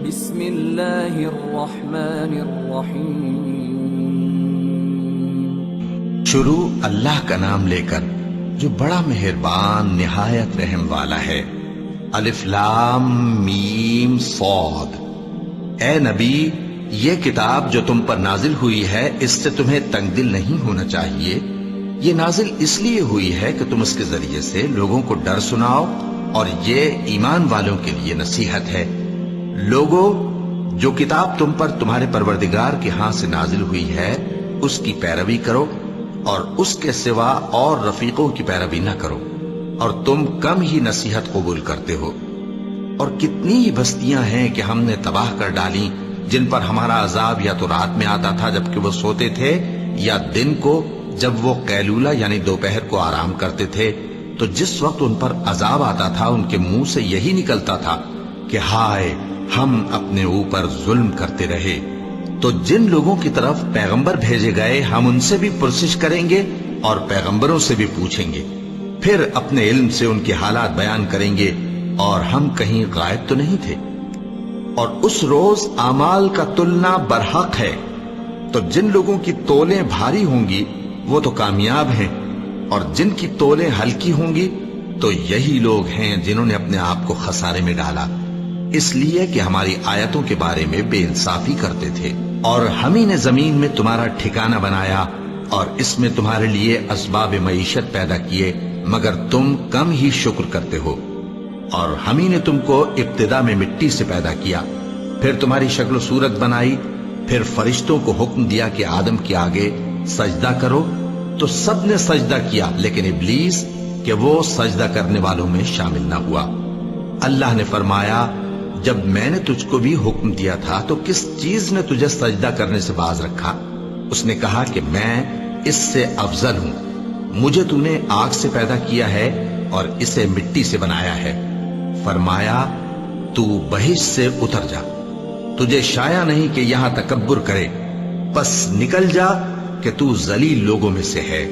بسم اللہ الرحمن الرحیم۔ شروع اللہ کا نام لے کر جو بڑا مہربان نہایت رحم والا ہے۔ الف لام میم صاد۔ اے نبی، یہ کتاب جو تم پر نازل ہوئی ہے اس سے تمہیں تنگ دل نہیں ہونا چاہیے۔ یہ نازل اس لیے ہوئی ہے کہ تم اس کے ذریعے سے لوگوں کو ڈر سناؤ، اور یہ ایمان والوں کے لیے نصیحت ہے۔ لوگوں، جو کتاب تم پر تمہارے پروردگار کے ہاں سے نازل ہوئی ہے اس کی پیروی کرو، اور اس کے سوا اور رفیقوں کی پیروی نہ کرو، اور تم کم ہی نصیحت قبول کرتے ہو۔ اور کتنی ہی بستیاں ہیں کہ ہم نے تباہ کر ڈالی، جن پر ہمارا عذاب یا تو رات میں آتا تھا جبکہ وہ سوتے تھے، یا دن کو جب وہ قیلولہ یعنی دوپہر کو آرام کرتے تھے۔ تو جس وقت ان پر عذاب آتا تھا ان کے منہ سے یہی نکلتا تھا کہ ہائے، ہم اپنے اوپر ظلم کرتے رہے۔ تو جن لوگوں کی طرف پیغمبر بھیجے گئے ہم ان سے بھی پرسش کریں گے اور پیغمبروں سے بھی پوچھیں گے، پھر اپنے علم سے ان کے حالات بیان کریں گے، اور ہم کہیں غائب تو نہیں تھے۔ اور اس روز اعمال کا تلنا برحق ہے، تو جن لوگوں کی تولیں بھاری ہوں گی وہ تو کامیاب ہیں، اور جن کی تولیں ہلکی ہوں گی تو یہی لوگ ہیں جنہوں نے اپنے آپ کو خسارے میں ڈالا، اس لیے کہ ہماری آیتوں کے بارے میں بے انصافی کرتے تھے۔ اور ہم ہی نے زمین میں تمہارا ٹھکانہ بنایا، اور اس میں تمہارے لیے اسباب معیشت پیدا کیے، مگر تم کم ہی شکر کرتے ہو۔ اور ہم ہی نے تم کو ابتدا میں مٹی سے پیدا کیا، پھر تمہاری شکل و صورت بنائی، پھر فرشتوں کو حکم دیا کہ آدم کے آگے سجدہ کرو، تو سب نے سجدہ کیا لیکن ابلیس کہ وہ سجدہ کرنے والوں میں شامل نہ ہوا۔ اللہ نے فرمایا، جب میں نے تجھ کو بھی حکم دیا تھا تو کس چیز نے تجھے سجدہ کرنے سے باز رکھا؟ اس نے کہا کہ میں اس سے افضل ہوں، مجھے تو نے آگ سے پیدا کیا ہے اور اسے مٹی سے بنایا ہے۔ فرمایا، تو بہشت سے اتر جا، تجھے شایع نہیں کہ یہاں تکبر کرے، پس نکل جا کہ تو ذلیل لوگوں میں سے ہے۔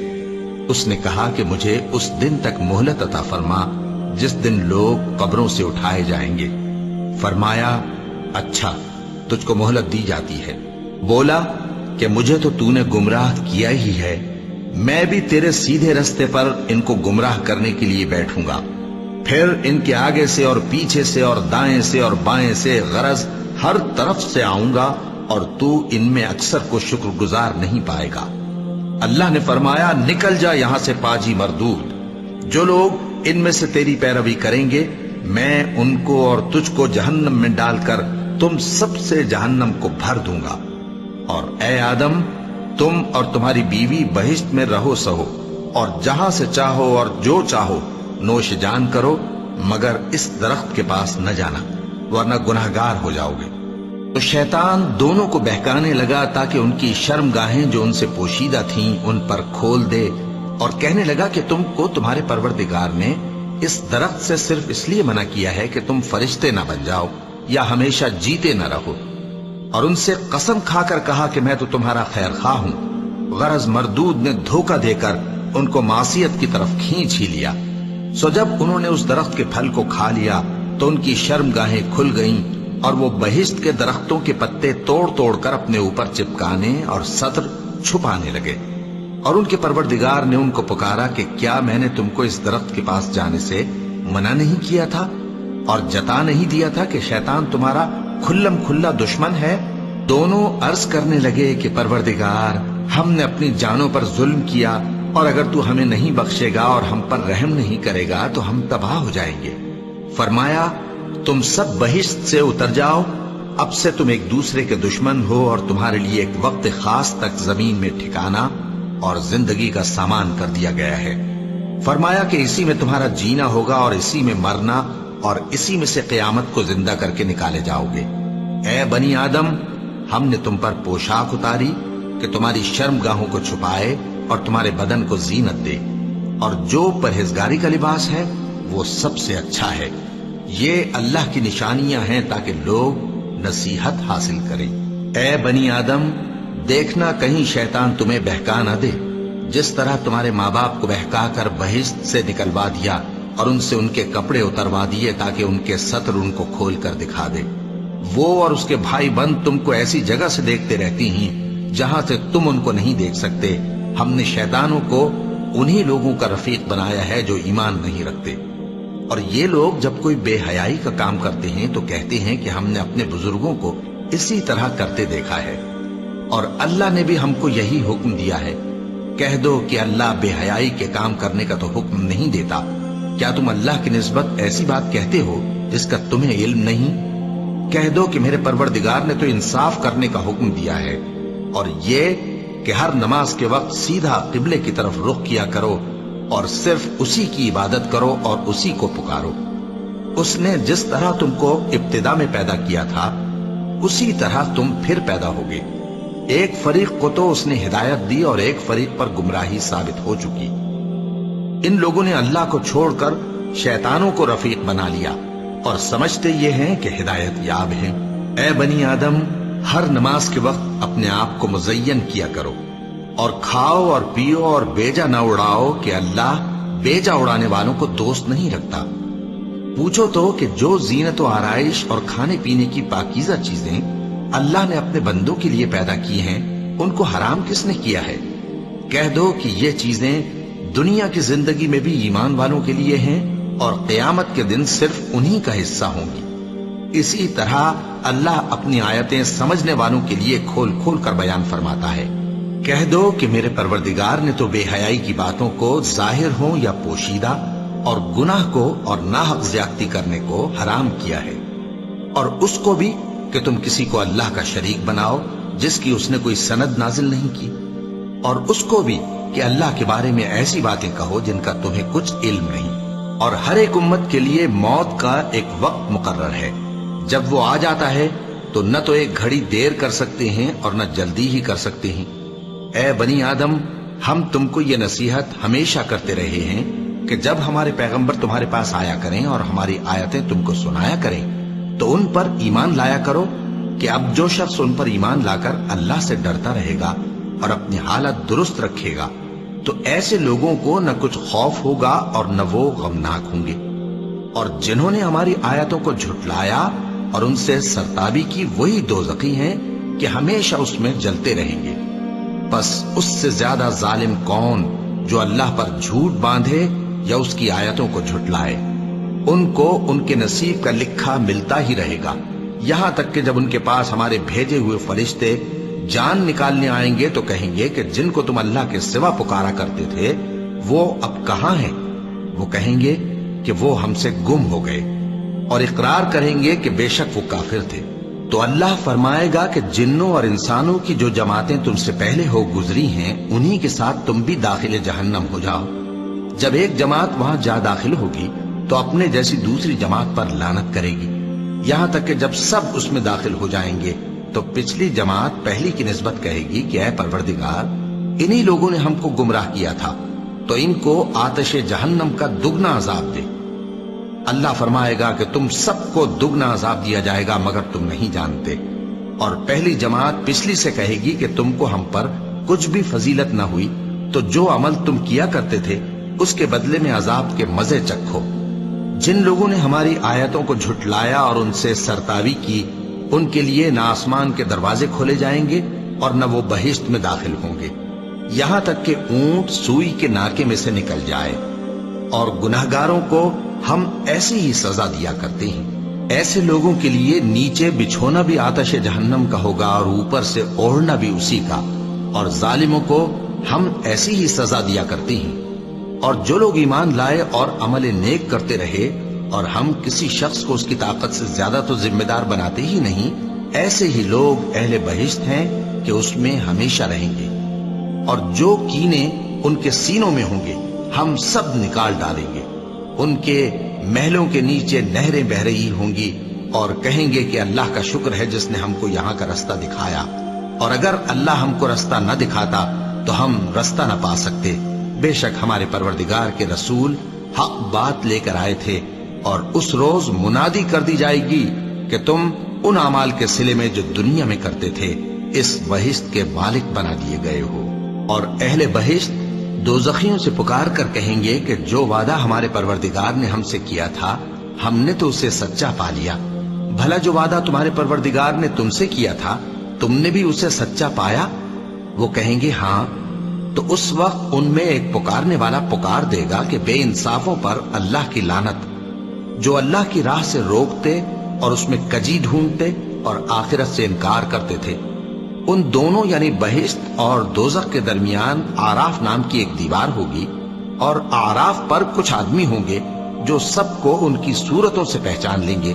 اس نے کہا کہ مجھے اس دن تک مہلت عطا فرما جس دن لوگ قبروں سے اٹھائے جائیں گے۔ فرمایا، اچھا، تجھ کو مہلت دی جاتی ہے۔ بولا کہ مجھے تو نے گمراہ کیا ہی ہے، میں بھی تیرے سیدھے رستے پر ان کو گمراہ کرنے کے لیے بیٹھوں گا، پھر ان کے آگے سے اور پیچھے سے اور دائیں سے اور بائیں سے، غرض ہر طرف سے آؤں گا، اور تو ان میں اکثر کو شکر گزار نہیں پائے گا۔ اللہ نے فرمایا، نکل جا یہاں سے پاجی مردود، جو لوگ ان میں سے تیری پیروی کریں گے میں ان کو اور تجھ کو جہنم میں ڈال کر تم سب سے جہنم کو بھر دوں گا۔ اور اے آدم، تم اور تمہاری بیوی بہشت میں رہو سہو، اور جہاں سے چاہو اور جو چاہو نوش جان کرو، مگر اس درخت کے پاس نہ جانا ورنہ گناہگار ہو جاؤ گے۔ تو شیطان دونوں کو بہکانے لگا تاکہ ان کی شرم گاہیں جو ان سے پوشیدہ تھیں ان پر کھول دے، اور کہنے لگا کہ تم کو تمہارے پروردگار نے اس درخت سے صرف اس لیے منع کیا ہے کہ تم فرشتے نہ بن جاؤ یا ہمیشہ جیتے نہ رہو۔ اور ان سے قسم کھا کر کہا کہ میں تو تمہارا خیر خواہ ہوں، غرض مردود نے دھوکہ دے کر ان کو معصیت کی طرف کھینچ ہی لیا۔ سو جب انہوں نے اس درخت کے پھل کو کھا لیا تو ان کی شرم گاہیں کھل گئیں، اور وہ بہشت کے درختوں کے پتے توڑ توڑ کر اپنے اوپر چپکانے اور سطر چھپانے لگے۔ اور ان کے پروردگار نے ان کو پکارا کہ کیا میں نے تم کو اس درخت کے پاس جانے سے منع نہیں کیا تھا، اور جتا نہیں دیا تھا کہ شیطان تمہارا کھلم کھلا دشمن ہے؟ دونوں عرض کرنے لگے کہ پروردگار، ہم نے اپنی جانوں پر ظلم کیا، اور اگر تو ہمیں نہیں بخشے گا اور ہم پر رحم نہیں کرے گا تو ہم تباہ ہو جائیں گے۔ فرمایا، تم سب بہشت سے اتر جاؤ، اب سے تم ایک دوسرے کے دشمن ہو، اور تمہارے لیے ایک وقت خاص تک زمین میں ٹھکانہ اور زندگی کا سامان کر دیا گیا ہے۔ فرمایا کہ اسی میں تمہارا جینا ہوگا اور اسی میں مرنا، اور اسی میں سے قیامت کو زندہ کر کے نکالے جاؤ گے۔ اے بنی آدم، ہم نے تم پر پوشاک اتاری کہ تمہاری شرم گاہوں کو چھپائے اور تمہارے بدن کو زینت دے، اور جو پرہیزگاری کا لباس ہے وہ سب سے اچھا ہے۔ یہ اللہ کی نشانیاں ہیں تاکہ لوگ نصیحت حاصل کریں۔ اے بنی آدم، دیکھنا کہیں شیطان تمہیں بہکا نہ دے، جس طرح تمہارے ماں باپ کو بہکا کر بہشت سے نکلوا دیا اور ان سے ان کے کپڑے اتروا دیے تاکہ ان کے ستر ان کو کھول کر دکھا دے، وہ اور اس کے بھائی بند تم کو ایسی جگہ سے دیکھتے رہتی ہیں جہاں سے تم ان کو نہیں دیکھ سکتے۔ ہم نے شیطانوں کو انہی لوگوں کا رفیق بنایا ہے جو ایمان نہیں رکھتے۔ اور یہ لوگ جب کوئی بے حیائی کا کام کرتے ہیں تو کہتے ہیں کہ ہم نے اپنے بزرگوں کو اسی طرح کرتے دیکھا ہے، اور اللہ نے بھی ہم کو یہی حکم دیا ہے۔ کہہ دو کہ اللہ بے حیائی کے کام کرنے کا تو حکم نہیں دیتا۔ کیا تم اللہ کی نسبت ایسی بات کہتے ہو جس کا تمہیں علم نہیں؟ کہہ دو کہ میرے پروردگار نے تو انصاف کرنے کا حکم دیا ہے، اور یہ کہ ہر نماز کے وقت سیدھا قبلے کی طرف رخ کیا کرو اور صرف اسی کی عبادت کرو اور اسی کو پکارو۔ اس نے جس طرح تم کو ابتدا میں پیدا کیا تھا اسی طرح تم پھر پیدا ہوگے۔ ایک فریق کو تو اس نے ہدایت دی اور ایک فریق پر گمراہی ثابت ہو چکی۔ ان لوگوں نے اللہ کو چھوڑ کر شیطانوں کو رفیق بنا لیا اور سمجھتے یہ ہیں کہ ہدایت یاب ہیں۔ اے بنی آدم، ہر نماز کے وقت اپنے آپ کو مزین کیا کرو اور کھاؤ اور پیو اور بیجا نہ اڑاؤ کہ اللہ بیجا اڑانے والوں کو دوست نہیں رکھتا۔ پوچھو تو کہ جو زینت و آرائش اور کھانے پینے کی پاکیزہ چیزیں اللہ نے اپنے بندوں کے لیے پیدا کی ہیں ان کو حرام کس نے کیا ہے؟ کہہ دو کہ یہ چیزیں دنیا کی زندگی میں بھی ایمان والوں کے لیے ہیں اور قیامت کے دن صرف انہی کا حصہ ہوں گی۔ اسی طرح اللہ اپنی آیتیں سمجھنے والوں کے لیے کھول کھول کر بیان فرماتا ہے۔ کہہ دو کہ میرے پروردگار نے تو بے حیائی کی باتوں کو ظاہر ہوں یا پوشیدہ اور گناہ کو اور ناحق زیادتی کرنے کو حرام کیا ہے، اور اس کو بھی کہ تم کسی کو اللہ کا شریک بناؤ جس کی اس نے کوئی سند نازل نہیں کی، اور اس کو بھی کہ اللہ کے بارے میں ایسی باتیں کہو جن کا تمہیں کچھ علم نہیں۔ اور ہر ایک امت کے لیے موت کا ایک وقت مقرر ہے، جب وہ آ جاتا ہے تو نہ تو ایک گھڑی دیر کر سکتے ہیں اور نہ جلدی ہی کر سکتے ہیں۔ اے بنی آدم، ہم تم کو یہ نصیحت ہمیشہ کرتے رہے ہیں کہ جب ہمارے پیغمبر تمہارے پاس آیا کریں اور ہماری آیتیں تم کو سنایا کریں تو ان پر ایمان لایا کرو، کہ اب جو شخص ان پر ایمان لا کر اللہ سے ڈرتا رہے گا اور اپنی حالت درست رکھے گا تو ایسے لوگوں کو نہ کچھ خوف ہوگا اور نہ وہ غمناک ہوں گے۔ اور جنہوں نے ہماری آیتوں کو جھٹلایا اور ان سے سرتابی کی وہی دوزخی ہیں کہ ہمیشہ اس میں جلتے رہیں گے۔ بس اس سے زیادہ ظالم کون جو اللہ پر جھوٹ باندھے یا اس کی آیتوں کو جھٹلائے؟ ان کو ان کے نصیب کا لکھا ملتا ہی رہے گا، یہاں تک کہ جب ان کے پاس ہمارے بھیجے ہوئے فرشتے جان نکالنے آئیں گے تو کہیں گے کہ جن کو تم اللہ کے سوا پکارا کرتے تھے وہ اب کہاں ہیں؟ وہ کہیں گے کہ وہ ہم سے گم ہو گئے، اور اقرار کریں گے کہ بے شک وہ کافر تھے۔ تو اللہ فرمائے گا کہ جنوں اور انسانوں کی جو جماعتیں تم سے پہلے ہو گزری ہیں انہی کے ساتھ تم بھی داخل جہنم ہو جاؤ۔ جب ایک جماعت وہاں جا داخل ہوگی تو اپنے جیسی دوسری جماعت پر لعنت کرے گی، یہاں تک کہ جب سب اس میں داخل ہو جائیں گے تو پچھلی جماعت پہلی کی نسبت کہے گی کہ اے پروردگار، انہی لوگوں نے ہم کو گمراہ کیا تھا، تو ان کو آتش جہنم کا دگنا عذاب دے۔ اللہ فرمائے گا کہ تم سب کو دگنا عذاب دیا جائے گا مگر تم نہیں جانتے۔ اور پہلی جماعت پچھلی سے کہے گی کہ تم کو ہم پر کچھ بھی فضیلت نہ ہوئی، تو جو عمل تم کیا کرتے تھے اس کے بدلے میں عذاب کے مزے چکھو۔ جن لوگوں نے ہماری آیتوں کو جھٹلایا اور ان سے سرتاوی کی ان کے لیے نہ آسمان کے دروازے کھولے جائیں گے اور نہ وہ بہشت میں داخل ہوں گے، یہاں تک کہ اونٹ سوئی کے ناکے میں سے نکل جائے۔ اور گناہگاروں کو ہم ایسی ہی سزا دیا کرتے ہیں۔ ایسے لوگوں کے لیے نیچے بچھونا بھی آتش جہنم کا ہوگا اور اوپر سے اوڑھنا بھی اسی کا، اور ظالموں کو ہم ایسی ہی سزا دیا کرتے ہیں۔ اور جو لوگ ایمان لائے اور عمل نیک کرتے رہے اور ہم کسی شخص کو اس کی طاقت سے زیادہ تو ذمہ دار بناتے ہی نہیں، ایسے ہی لوگ اہل بہشت ہیں کہ اس میں ہمیشہ رہیں گے۔ اور جو کینے ان کے سینوں میں ہوں گے ہم سب نکال ڈالیں گے۔ ان کے محلوں کے نیچے نہریں بہہ رہی ہوں گی اور کہیں گے کہ اللہ کا شکر ہے جس نے ہم کو یہاں کا رستہ دکھایا، اور اگر اللہ ہم کو رستہ نہ دکھاتا تو ہم رستہ نہ پا سکتے۔ بے شک ہمارے پروردگار کے رسول حق بات لے کر آئے تھے، اور اس روز منادی کر دی جائے گی کہ تم ان اعمال کے صلے میں جو دنیا میں کرتے تھے اس بہشت کے مالک بنا دیے گئے ہو۔ اور اہل بہشت دوزخیوں سے پکار کر کہیں گے کہ جو وعدہ ہمارے پروردگار نے ہم سے کیا تھا ہم نے تو اسے سچا پا لیا، بھلا جو وعدہ تمہارے پروردگار نے تم سے کیا تھا تم نے بھی اسے سچا پایا؟ وہ کہیں گے ہاں، تو اس وقت ان میں ایک پکارنے والا پکار دے گا کہ بے انصافوں پر اللہ کی لعنت، جو اللہ کی راہ سے روکتے اور اس میں کجی ڈھونڈتے اور آخرت سے انکار کرتے تھے۔ ان دونوں یعنی بہشت اور دوزخ کے درمیان آراف نام کی ایک دیوار ہوگی، اور آراف پر کچھ آدمی ہوں گے جو سب کو ان کی صورتوں سے پہچان لیں گے،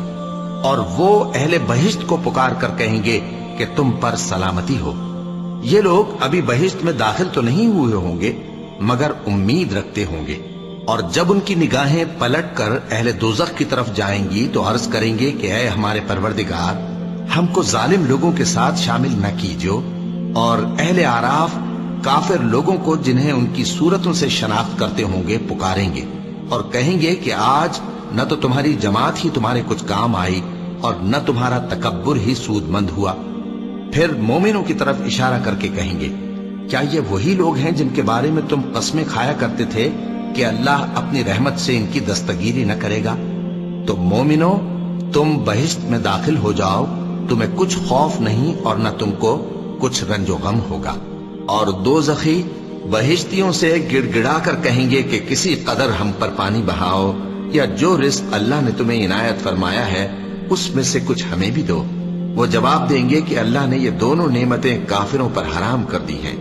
اور وہ اہل بہشت کو پکار کر کہیں گے کہ تم پر سلامتی ہو۔ یہ لوگ ابھی بہشت میں داخل تو نہیں ہوئے ہوں گے مگر امید رکھتے ہوں گے، اور جب ان کی نگاہیں پلٹ کر اہل دوزخ کی طرف جائیں گی تو عرض کریں گے کہ اے ہمارے پروردگار، ہم کو ظالم لوگوں کے ساتھ شامل نہ کیجو۔ اور اہل آراف کافر لوگوں کو جنہیں ان کی صورتوں سے شناخت کرتے ہوں گے پکاریں گے اور کہیں گے کہ آج نہ تو تمہاری جماعت ہی تمہارے کچھ کام آئی اور نہ تمہارا تکبر ہی سود مند ہوا۔ پھر مومنوں کی طرف اشارہ کر کے کہیں گے، کیا یہ وہی لوگ ہیں جن کے بارے میں تم قسمیں کھایا کرتے تھے کہ اللہ اپنی رحمت سے ان کی دستگیری نہ کرے گا؟ تو مومنوں، تم بہشت میں داخل ہو جاؤ، تمہیں کچھ خوف نہیں اور نہ تم کو کچھ رنج و غم ہوگا۔ اور دوزخی بہشتیوں سے گڑ گڑا کر کہیں گے کہ کسی قدر ہم پر پانی بہاؤ، یا جو رزق اللہ نے تمہیں عنایت فرمایا ہے اس میں سے کچھ ہمیں بھی دو۔ وہ جواب دیں گے کہ اللہ نے یہ دونوں نعمتیں کافروں پر حرام کر دی ہیں،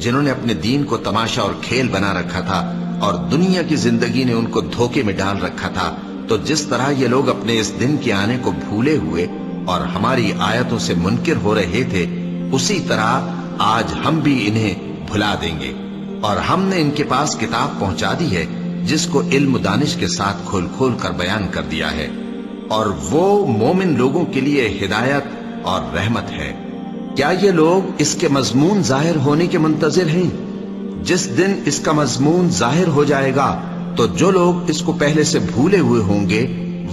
جنہوں نے اپنے دین کو تماشا اور کھیل بنا رکھا تھا اور دنیا کی زندگی نے ان کو دھوکے میں ڈال رکھا تھا۔ تو جس طرح یہ لوگ اپنے اس دن کے آنے کو بھولے ہوئے اور ہماری آیتوں سے منکر ہو رہے تھے، اسی طرح آج ہم بھی انہیں بھلا دیں گے۔ اور ہم نے ان کے پاس کتاب پہنچا دی ہے جس کو علم و دانش کے ساتھ کھول کھول کر بیان کر دیا ہے، اور وہ مومن لوگوں کے لیے ہدایت اور رحمت ہے۔ کیا یہ لوگ اس کے مضمون ظاہر ہونے کے منتظر ہیں؟ جس دن اس کا مضمون ظاہر ہو جائے گا تو جو لوگ اس کو پہلے سے بھولے ہوئے ہوں گے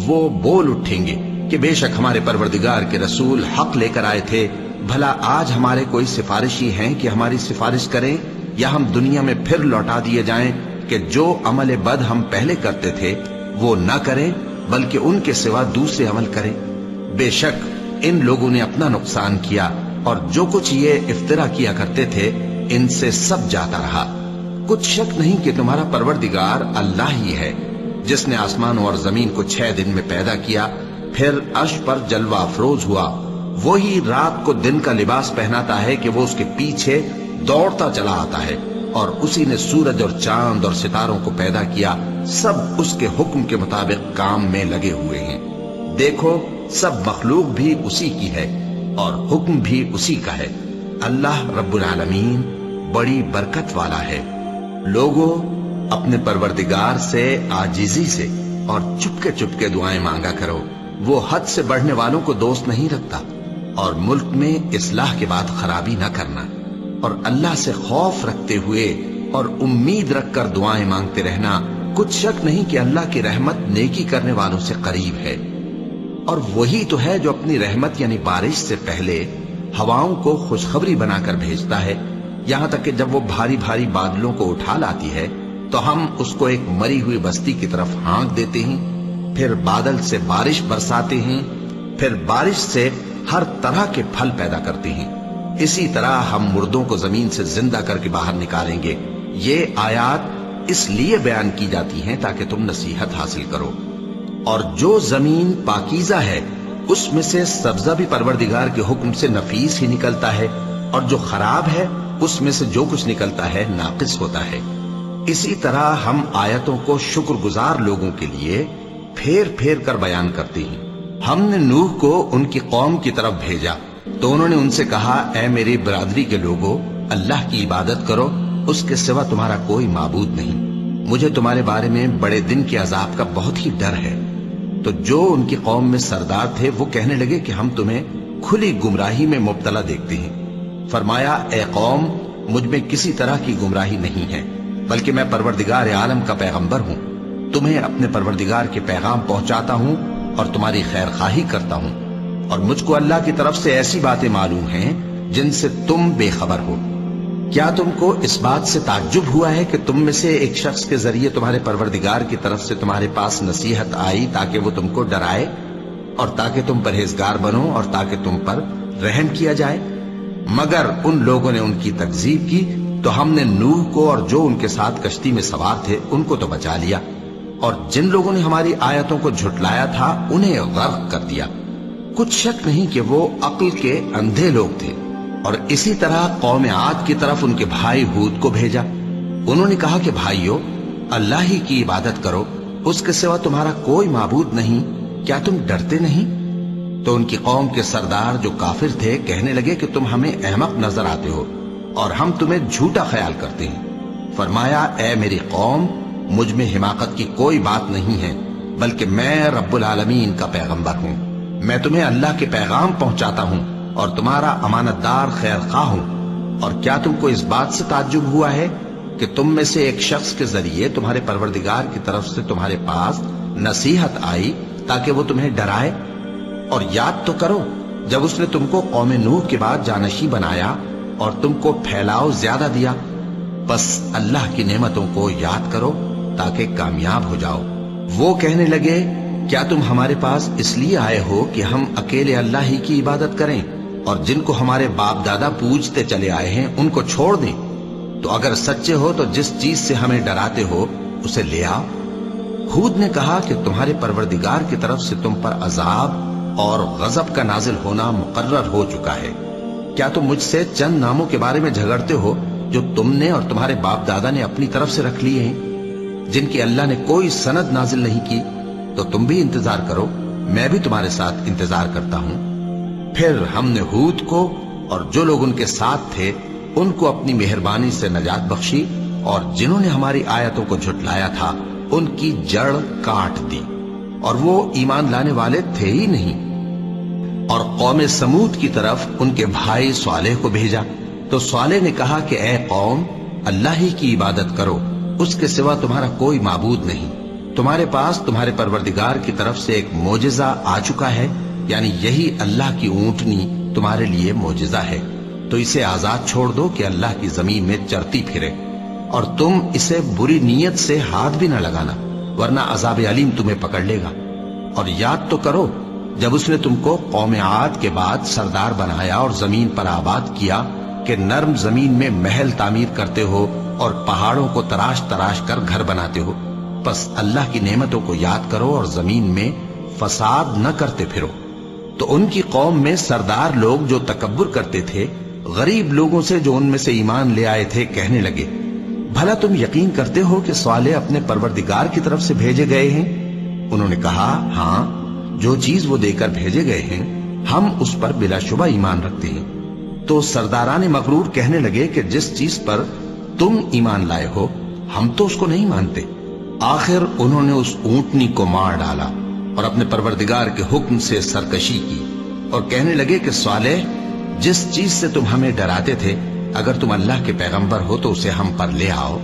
وہ بول اٹھیں گے کہ بے شک ہمارے پروردگار کے رسول حق لے کر آئے تھے، بھلا آج ہمارے کوئی سفارشی ہیں کہ ہماری سفارش کریں، یا ہم دنیا میں پھر لوٹا دیے جائیں کہ جو عمل بد ہم پہلے کرتے تھے وہ نہ کریں بلکہ ان کے سوا دوسرے عمل کریں۔ بے شک ان لوگوں نے اپنا نقصان کیا، اور جو کچھ یہ افترا کیا کرتے تھے ان سے سب جاتا رہا۔ کچھ شک نہیں کہ تمہارا پروردگار اللہ ہی ہے جس نے آسمانوں اور زمین کو 6 دن میں پیدا کیا، پھر عرش پر جلوہ افروز ہوا۔ وہی رات کو دن کا لباس پہناتا ہے کہ وہ اس کے پیچھے دوڑتا چلا آتا ہے، اور اسی نے سورج اور چاند اور ستاروں کو پیدا کیا، سب اس کے حکم کے مطابق کام میں لگے ہوئے ہیں۔ دیکھو سب مخلوق بھی اسی کی ہے اور حکم بھی اسی کا ہے۔ اللہ رب العالمین بڑی برکت والا ہے۔ لوگوں، اپنے پروردگار سے عاجزی سے اور چپکے چپکے دعائیں مانگا کرو، وہ حد سے بڑھنے والوں کو دوست نہیں رکھتا، اور ملک میں اصلاح کے بعد خرابی نہ کرنا، اور اللہ سے خوف رکھتے ہوئے اور امید رکھ کر دعائیں مانگتے رہنا۔ کچھ شک نہیں کہ اللہ کی رحمت نیکی کرنے والوں سے قریب ہے، اور وہی تو ہے جو اپنی رحمت یعنی بارش سے پہلے ہواؤں کو خوشخبری بنا کر بھیجتا ہے، یہاں تک کہ جب وہ بھاری بھاری بادلوں کو اٹھا لاتی ہے تو ہم اس کو ایک مری ہوئی بستی کی طرف ہانک دیتے ہیں، پھر بادل سے بارش برساتے ہیں، پھر بارش سے ہر طرح کے پھل پیدا کرتے ہیں۔ اسی طرح ہم مردوں کو زمین سے زندہ کر کے باہر نکالیں گے۔ یہ آیات اس لیے بیان کی جاتی ہیں تاکہ تم نصیحت حاصل کرو۔ اور جو زمین پاکیزہ ہے اس میں سے سبزہ بھی پروردگار کے حکم سے نفیس ہی نکلتا ہے، اور جو خراب ہے اس میں سے جو کچھ نکلتا ہے ناقص ہوتا ہے۔ اسی طرح ہم آیتوں کو شکر گزار لوگوں کے لیے پھیر پھیر کر بیان کرتے ہیں۔ ہم نے نوح کو ان کی قوم کی طرف بھیجا تو انہوں نے ان سے کہا، اے میری برادری کے لوگوں، اللہ کی عبادت کرو، اس کے سوا تمہارا کوئی معبود نہیں۔ مجھے تمہارے بارے میں بڑے دن کے عذاب کا بہت ہی ڈر ہے۔ تو جو ان کی قوم میں سردار تھے وہ کہنے لگے کہ ہم تمہیں کھلی گمراہی میں مبتلا دیکھتے ہیں۔ فرمایا، اے قوم، مجھ میں کسی طرح کی گمراہی نہیں ہے، بلکہ میں پروردگار عالم کا پیغمبر ہوں، تمہیں اپنے پروردگار کے پیغام پہنچاتا ہوں اور تمہاری خیر خواہی کرتا ہوں، اور مجھ کو اللہ کی طرف سے ایسی باتیں معلوم ہیں جن سے تم بے خبر ہو۔ کیا تم کو اس بات سے تعجب ہوا ہے کہ تم میں سے ایک شخص کے ذریعے تمہارے پروردگار کی طرف سے تمہارے پاس نصیحت آئی تاکہ وہ تم کو ڈرائے؟ اور تاکہ تم پرہیزگار بنو اور تاکہ تم پر رحم کیا جائے۔ مگر ان لوگوں نے ان کی تکذیب کی تو ہم نے نوح کو اور جو ان کے ساتھ کشتی میں سوار تھے ان کو تو بچا لیا، اور جن لوگوں نے ہماری آیتوں کو جھٹلایا تھا انہیں غرق کر دیا۔ کچھ شک نہیں کہ وہ عقل کے اندھے لوگ تھے۔ اور اسی طرح قوم عاد کی طرف ان کے بھائی ہود کو بھیجا۔ انہوں نے کہا کہ بھائیو، اللہ ہی کی عبادت کرو، اس کے سوا تمہارا کوئی معبود نہیں، کیا تم ڈرتے نہیں؟ تو ان کی قوم کے سردار جو کافر تھے کہنے لگے کہ تم ہمیں احمق نظر آتے ہو اور ہم تمہیں جھوٹا خیال کرتے ہیں۔ فرمایا، اے میری قوم، مجھ میں حماقت کی کوئی بات نہیں ہے، بلکہ میں رب العالمین کا پیغمبر ہوں۔ میں تمہیں اللہ کے پیغام پہنچاتا ہوں اور تمہارا امانت دار خیر خواہ ہوں۔ اور کیا تم کو اس بات سے تعجب ہوا ہے کہ تم میں سے ایک شخص کے ذریعے تمہارے پروردگار کی طرف سے تمہارے پاس نصیحت آئی تاکہ وہ تمہیں ڈرائے؟ اور یاد تو کرو جب اس نے تم کو قوم نوح کے بعد جانشی بنایا اور تم کو پھیلاؤ زیادہ دیا۔ بس اللہ کی نعمتوں کو یاد کرو تاکہ کامیاب ہو جاؤ۔ وہ کہنے لگے، کیا تم ہمارے پاس اس لیے آئے ہو کہ ہم اکیلے اللہ ہی کی عبادت کریں اور جن کو ہمارے باپ دادا پوجتے چلے آئے ہیں ان کو چھوڑ دیں؟ تو اگر سچے ہو تو جس چیز سے ہمیں ڈراتے ہو اسے لے آؤ۔ ہود نے کہا کہ تمہارے پروردگار کی طرف سے تم پر عذاب اور غضب کا نازل ہونا مقرر ہو چکا ہے۔ کیا تم مجھ سے چند ناموں کے بارے میں جھگڑتے ہو جو تم نے اور تمہارے باپ دادا نے اپنی طرف سے رکھ لیے ہیں، جن کی اللہ نے کوئی سند نازل نہیں کی؟ تو تم بھی انتظار کرو، میں بھی تمہارے ساتھ انتظار کرتا ہوں۔ پھر ہم نے ہود کو اور جو لوگ ان کے ساتھ تھے ان کو اپنی مہربانی سے نجات بخشی، اور جنہوں نے ہماری آیتوں کو جھٹلایا تھا ان کی جڑ کاٹ دی، اور وہ ایمان لانے والے تھے ہی نہیں۔ اور قوم سمود کی طرف ان کے بھائی صالح کو بھیجا تو صالح نے کہا کہ اے قوم، اللہ ہی کی عبادت کرو، اس کے سوا تمہارا کوئی معبود نہیں۔ تمہارے پاس تمہارے پروردگار کی طرف سے ایک معجزہ آ چکا ہے، یعنی یہی اللہ کی اونٹنی تمہارے لیے معجزہ ہے، تو اسے آزاد چھوڑ دو کہ اللہ کی زمین میں چرتی پھرے، اور تم اسے بری نیت سے ہاتھ بھی نہ لگانا، ورنہ عذاب علیم تمہیں پکڑ لے گا۔ اور یاد تو کرو جب اس نے تم کو قوم عاد کے بعد سردار بنایا اور زمین پر آباد کیا کہ نرم زمین میں محل تعمیر کرتے ہو اور پہاڑوں کو تراش تراش کر گھر بناتے ہو۔ پس اللہ کی نعمتوں کو یاد کرو اور زمین میں فساد نہ کرتے پھرو۔ تو ان کی قوم میں سردار لوگ جو تکبر کرتے تھے غریب لوگوں سے جو ان میں سے ایمان لے آئے تھے کہنے لگے، بھلا تم یقین کرتے ہو کہ صالح اپنے پروردگار کی طرف سے بھیجے گئے ہیں؟ انہوں نے کہا، ہاں، جو چیز وہ دے کر بھیجے گئے ہیں ہم اس پر بلا شبہ ایمان رکھتے ہیں۔ تو سرداران مغرور کہنے لگے کہ جس چیز پر تم ایمان لائے ہو ہم تو اس کو نہیں مانتے۔ آخر انہوں نے اس اونٹنی کو مار ڈالا اور اپنے پروردگار کے حکم سے سرکشی کی، اور کہنے لگے کہ صالح، جس چیز سے تم ہمیں ڈراتے تھے اگر تم اللہ کے پیغمبر ہو تو اسے ہم پر لے آؤ۔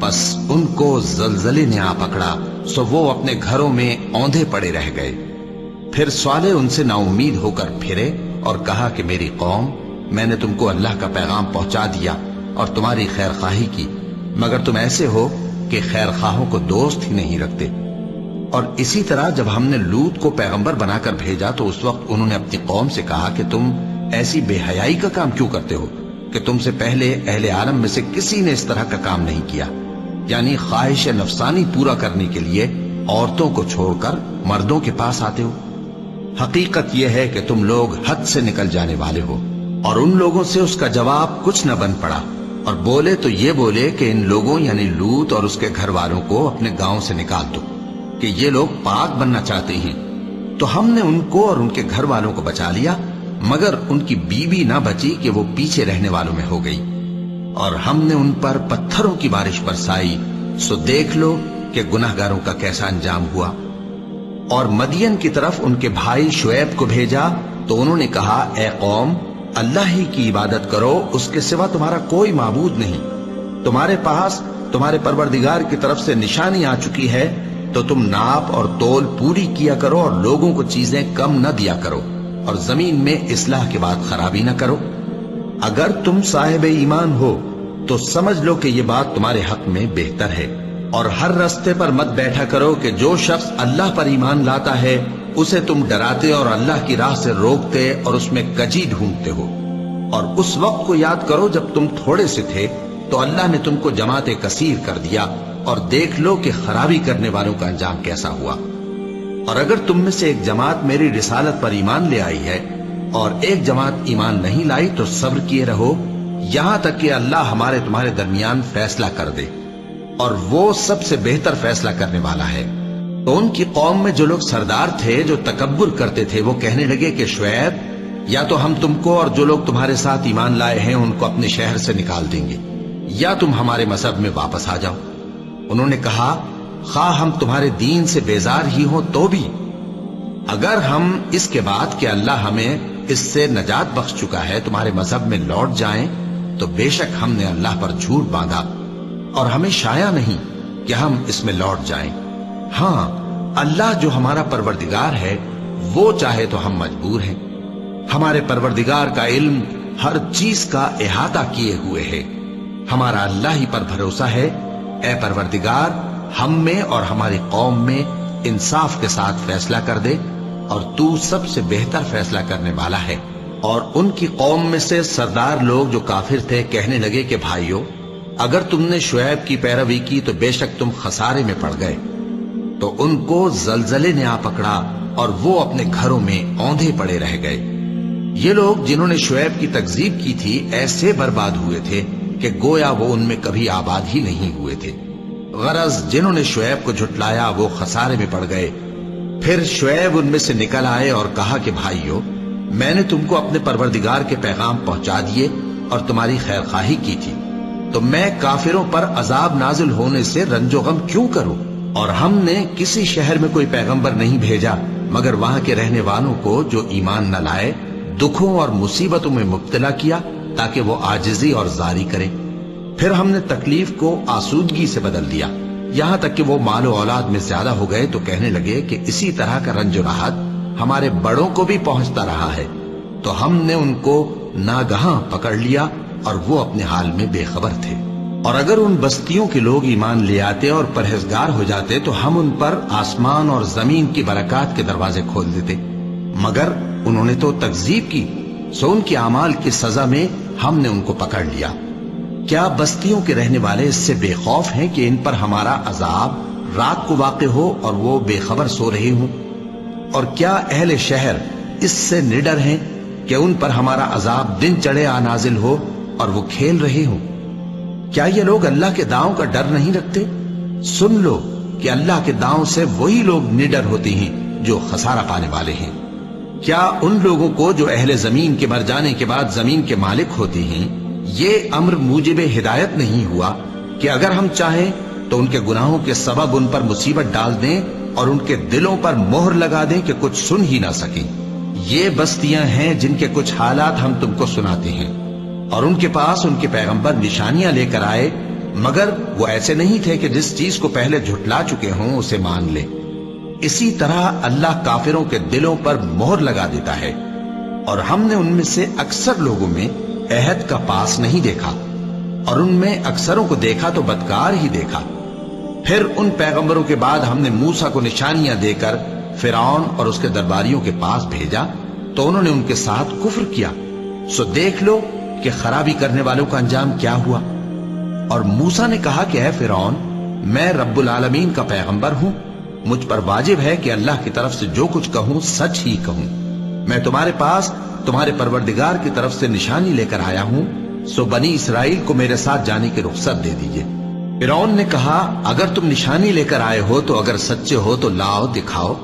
پس ان کو زلزلے نے آ پکڑا، سو وہ اپنے گھروں میں اوندھے پڑے رہ گئے۔ پھر صالح ان سے نا امید ہو کر پھرے اور کہا کہ میری قوم، میں نے تم کو اللہ کا پیغام پہنچا دیا اور تمہاری خیر خواہی کی، مگر تم ایسے ہو کہ خیر خواہوں کو دوست ہی نہیں رکھتے۔ اور اسی طرح جب ہم نے لوط کو پیغمبر بنا کر بھیجا تو اس وقت انہوں نے اپنی قوم سے کہا کہ تم ایسی بے حیائی کا کام کیوں کرتے ہو کہ تم سے پہلے اہل عالم میں سے کسی نے اس طرح کا کام نہیں کیا، یعنی خواہش نفسانی پورا کرنے کے لیے عورتوں کو چھوڑ کر مردوں کے پاس آتے ہو۔ حقیقت یہ ہے کہ تم لوگ حد سے نکل جانے والے ہو۔ اور ان لوگوں سے اس کا جواب کچھ نہ بن پڑا، اور بولے تو یہ بولے کہ ان لوگوں یعنی لوط اور اس کے گھر والوں کو اپنے گاؤں سے نکال دو کہ یہ لوگ پاک بننا چاہتے ہیں۔ تو ہم نے ان کو اور ان کے گھر والوں کو بچا لیا، مگر ان کی بیوی نہ بچی کہ وہ پیچھے رہنے والوں میں ہو گئی۔ اور ہم نے ان پر پتھروں کی بارش برسائی، سو دیکھ لو کہ گناہگاروں کا کیسا انجام ہوا۔ اور مدین کی طرف ان کے بھائی شعیب کو بھیجا تو انہوں نے کہا، اے قوم، اللہ ہی کی عبادت کرو، اس کے سوا تمہارا کوئی معبود نہیں۔ تمہارے پاس تمہارے پروردگار کی طرف سے نشانی آ چکی ہے، تو تم ناپ اور تول پوری کیا کرو اور لوگوں کو چیزیں کم نہ دیا کرو، اور زمین میں اصلاح کے بعد خرابی نہ کرو۔ اگر تم صاحب ایمان ہو تو سمجھ لو کہ یہ بات تمہارے حق میں بہتر ہے، اور ہر رستے پر مت بیٹھا کرو کہ جو شخص اللہ پر ایمان لاتا ہے اسے تم ڈراتے اور اللہ کی راہ سے روکتے اور اس میں کجی ڈھونڈتے ہو۔ اور اس وقت کو یاد کرو جب تم تھوڑے سے تھے تو اللہ نے تم کو جماعت کثیر کر دیا، اور دیکھ لو کہ خرابی کرنے والوں کا انجام کیسا ہوا۔ اور اگر تم میں سے ایک جماعت میری رسالت پر ایمان لے آئی ہے اور ایک جماعت ایمان نہیں لائی تو صبر کیے رہو یہاں تک کہ اللہ ہمارے تمہارے درمیان فیصلہ کر دے، اور وہ سب سے بہتر فیصلہ کرنے والا ہے۔ تو ان کی قوم میں جو لوگ سردار تھے جو تکبر کرتے تھے وہ کہنے لگے کہ شعیب، یا تو ہم تم کو اور جو لوگ تمہارے ساتھ ایمان لائے ہیں ان کو اپنے شہر سے نکال دیں گے، یا تم ہمارے مذہب میں واپس آ جاؤ۔ انہوں نے کہا خواہ ہم تمہارے دین سے بیزار ہی ہوں تو بھی، اگر ہم اس کے بعد کہ اللہ ہمیں اس سے نجات بخش چکا ہے تمہارے مذہب میں لوٹ جائیں تو بے شک ہم نے اللہ پر جھوٹ باندھا، اور ہمیں شایع نہیں کہ ہم اس میں لوٹ جائیں۔ ہاں، اللہ جو ہمارا پروردگار ہے وہ چاہے تو ہم مجبور ہیں۔ ہمارے پروردگار کا علم ہر چیز کا احاطہ کیے ہوئے ہے۔ ہمارا اللہ ہی پر بھروسہ ہے۔ اے پروردگار، ہم میں اور ہماری قوم میں انصاف کے ساتھ فیصلہ کر دے، اور تو سب سے بہتر فیصلہ کرنے والا ہے۔ اور ان کی قوم میں سے سردار لوگ جو کافر تھے کہنے لگے کہ بھائیو، اگر تم نے شعیب کی پیروی کی تو بے شک تم خسارے میں پڑ گئے۔ تو ان کو زلزلے نے آ پکڑا اور وہ اپنے گھروں میں اوندھے پڑے رہ گئے۔ یہ لوگ جنہوں نے شعیب کی تکذیب کی تھی ایسے برباد ہوئے تھے کہ گویا وہ ان میں کبھی آباد ہی نہیں ہوئے تھے۔ غرض جنہوں نے شعیب کو جھٹلایا وہ خسارے میں پڑ گئے۔ پھر شعیب ان میں سے نکل آئے اور کہا کہ بھائیو، میں نے تم کو اپنے پروردگار کے پیغام پہنچا دیے اور تمہاری خیر خواہی کی تھی، تو میں کافروں پر عذاب نازل ہونے سے رنج و غم کیوں کروں؟ اور ہم نے کسی شہر میں کوئی پیغمبر نہیں بھیجا مگر وہاں کے رہنے والوں کو جو ایمان نہ لائے دکھوں اور مصیبتوں میں مبتلا کیا تاکہ وہ عاجزی اور زاری کریں۔ پھر ہم نے تکلیف کو آسودگی سے بدل دیا، یہاں تک کہ وہ مال و اولاد میں زیادہ ہو گئے تو کہنے لگے کہ اسی طرح کا رنج و راحت ہمارے بڑوں کو بھی پہنچتا رہا ہے۔ تو ہم نے ان کو ناگہاں پکڑ لیا اور وہ اپنے حال میں بے خبر تھے۔ اور اگر ان بستیوں کے لوگ ایمان لے آتے اور پرہیزگار ہو جاتے تو ہم ان پر آسمان اور زمین کی برکات کے دروازے کھول دیتے، مگر انہوں نے تو تکذیب کی، سو ان کے اعمال کی سزا میں ہم نے ان کو پکڑ لیا۔ کیا بستیوں کے رہنے والے اس سے بے خوف ہیں کہ ان پر ہمارا عذاب رات کو واقع ہو اور وہ بے خبر سو رہے ہوں؟ اور کیا اہل شہر اس سے نڈر ہیں کہ ان پر ہمارا عذاب دن چڑھے آ نازل ہو اور وہ کھیل رہے ہوں؟ کیا یہ لوگ اللہ کے داؤں کا ڈر نہیں رکھتے؟ سن لو کہ اللہ کے داؤں سے وہی لوگ نڈر ہوتے ہیں جو خسارہ پانے والے ہیں۔ کیا ان لوگوں کو جو اہل زمین کے مر جانے کے بعد زمین کے مالک ہوتے ہیں یہ امر موجب ہدایت نہیں ہوا کہ اگر ہم چاہیں تو ان کے گناہوں کے سبب ان پر مصیبت ڈال دیں اور ان کے دلوں پر مہر لگا دیں کہ کچھ سن ہی نہ سکیں؟ یہ بستیاں ہیں جن کے کچھ حالات ہم تم کو سناتے ہیں، اور ان کے پاس ان کے پیغمبر نشانیاں لے کر آئے، مگر وہ ایسے نہیں تھے کہ جس چیز کو پہلے جھٹلا چکے ہوں اسے مان لیں۔ اسی طرح اللہ کافروں کے دلوں پر مہر لگا دیتا ہے، اور ہم نے ان میں سے اکثر لوگوں میں عہد کا پاس نہیں دیکھا، اور ان میں اکثروں کو دیکھا تو بدکار ہی دیکھا۔ پھر ان پیغمبروں کے بعد ہم نے موسیٰ کو نشانیاں دے کر فرعون اور اس کے درباریوں کے پاس بھیجا تو انہوں نے ان کے ساتھ کفر کیا، سو دیکھ لو کہ خرابی کرنے والوں کا انجام کیا ہوا۔ اور موسیٰ نے کہا کہ اے فرعون، میں رب العالمین کا پیغمبر ہوں، مجھ پر واجب ہے کہ اللہ کی طرف سے جو کچھ کہوں سچ ہی کہوں۔ میں تمہارے پاس تمہارے پروردگار کی طرف سے نشانی لے کر آیا ہوں، سو بنی اسرائیل کو میرے ساتھ جانے کی رخصت دے دیجئے۔ فرعون نے کہا اگر تم نشانی لے کر آئے ہو تو اگر سچے ہو تو لاؤ دکھاؤ۔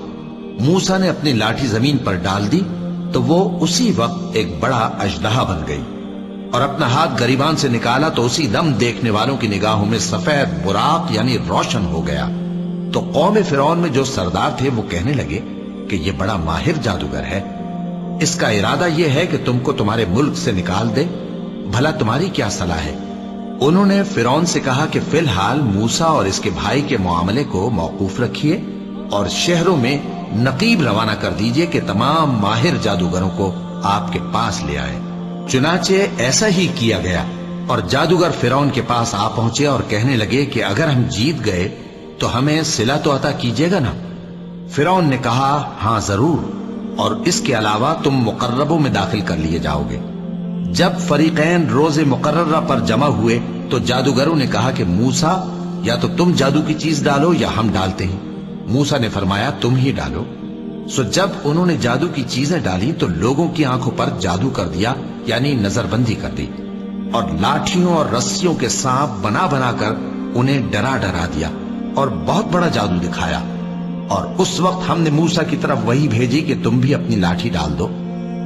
موسیٰ نے اپنی لاٹھی زمین پر ڈال دی تو وہ اسی وقت ایک بڑا اژدہا بن گئی، اور اپنا ہاتھ گریبان سے نکالا تو اسی دم دیکھنے والوں کی نگاہوں میں سفید براق یعنی روشن ہو گیا۔ تو قوم فرعون میں جو سردار تھے وہ کہنے لگے کہ یہ بڑا ماہر جادوگر ہے، اس کا ارادہ یہ ہے کہ تم کو تمہارے ملک سے نکال دے، بھلا تمہاری کیا صلاح ہے؟ انہوں نے فرعون سے کہا کہ فی الحال موسیٰ اور اس کے بھائی کے معاملے کو موقوف رکھیے اور شہروں میں نقیب روانہ کر دیجئے کہ تمام ماہر جادوگروں کو آپ کے پاس لے آئے۔ چنانچہ ایسا ہی کیا گیا، اور جادوگر فرعون کے پاس آ پہنچے اور کہنے لگے کہ اگر ہم جیت گئے تو ہمیں صلہ تو عطا کیجیے گا نا؟ فرعون نے کہا ہاں ضرور، اور اس کے علاوہ تم مقربوں میں داخل کر لیے جاؤ گے۔ جب فریقین روز مقررہ پر جمع ہوئے تو جادوگروں نے کہا کہ موسیٰ یا تو تم جادو کی چیز ڈالو یا ہم ڈالتے ہیں۔ موسیٰ نے فرمایا تم ہی ڈالو۔ سو جب انہوں نے جادو کی چیزیں ڈالی تو لوگوں کی آنکھوں پر جادو کر دیا، یعنی نظر بندی کر دی، اور لاٹھیوں اور رسیوں کے سانپ بنا بنا کر انہیں ڈرا ڈرا دیا اور بہت بڑا جادو دکھایا۔ اور اس وقت ہم نے موسیٰ کی طرف وحی بھیجی کہ تم بھی اپنی لاٹھی ڈال دو،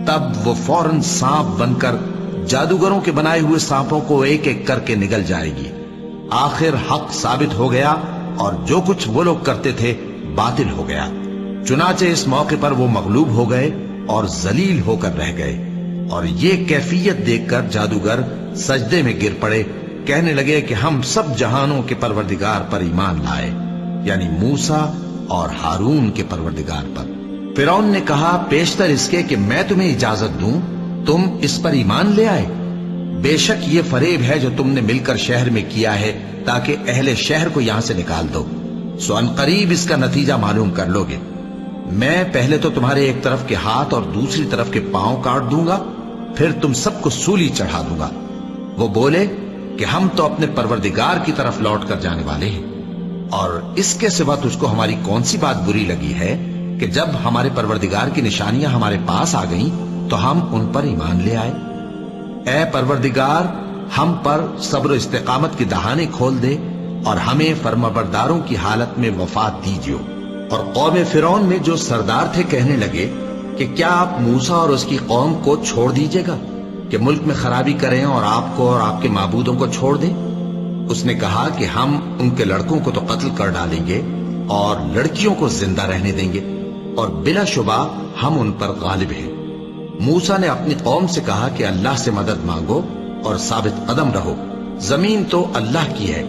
تب وہ فوراً سانپ بن کر جادوگروں کے بنائے ہوئے سانپوں کو ایک ایک کر کے نگل جائے گی۔ آخر حق ثابت ہو گیا اور جو کچھ وہ لوگ کرتے تھے باطل ہو گیا۔ چنانچہ اس موقع پر وہ مغلوب ہو گئے اور ذلیل ہو کر رہ گئے، اور یہ کیفیت دیکھ کر جادوگر سجدے میں گر پڑے، کہنے لگے کہ ہم سب جہانوں کے پروردگار پر ایمان لائے، یعنی موسیٰ اور ہارون کے پروردگار پر۔ فرعون نے کہا پیشتر اس کے کہ میں تمہیں اجازت دوں تم اس پر ایمان لے آئے؟ بے شک یہ فریب ہے جو تم نے مل کر شہر میں کیا ہے تاکہ اہل شہر کو یہاں سے نکال دو، سو ان قریب اس کا نتیجہ معلوم کر لو گے۔ میں پہلے تو تمہارے ایک طرف کے ہاتھ اور دوسری طرف کے پاؤں کاٹ دوں گا، پھر تم سب کو سولی چڑھا دوں گا۔ وہ بولے کہ ہم تو اپنے پروردگار کی طرف لوٹ کر جانے والے ہیں، اور اس کے سوا تجھ کو ہماری کون سی بات بری لگی ہے کہ جب ہمارے پروردگار کی نشانیاں ہمارے پاس آ گئیں تو ہم ان پر ایمان لے آئے؟ اے پروردگار، ہم پر صبر و استقامت کی دہانے کھول دے اور ہمیں فرمانبرداروں کی حالت میں وفات دیجیو۔ اور قوم فرعون میں جو سردار تھے کہنے لگے کہ کیا آپ موسیٰ اور اس کی قوم کو چھوڑ دیجیے گا کہ ملک میں خرابی کریں اور آپ کو اور آپ کے معبودوں کو چھوڑ دیں؟ اس نے کہا کہ ہم ان کے لڑکوں کو تو قتل کر ڈالیں گے اور لڑکیوں کو زندہ رہنے دیں گے، اور بلا شبہ ہم ان پر غالب ہیں۔ موسیٰ نے اپنی قوم سے کہا کہ اللہ سے مدد مانگو اور ثابت قدم رہو، زمین تو اللہ کی ہے،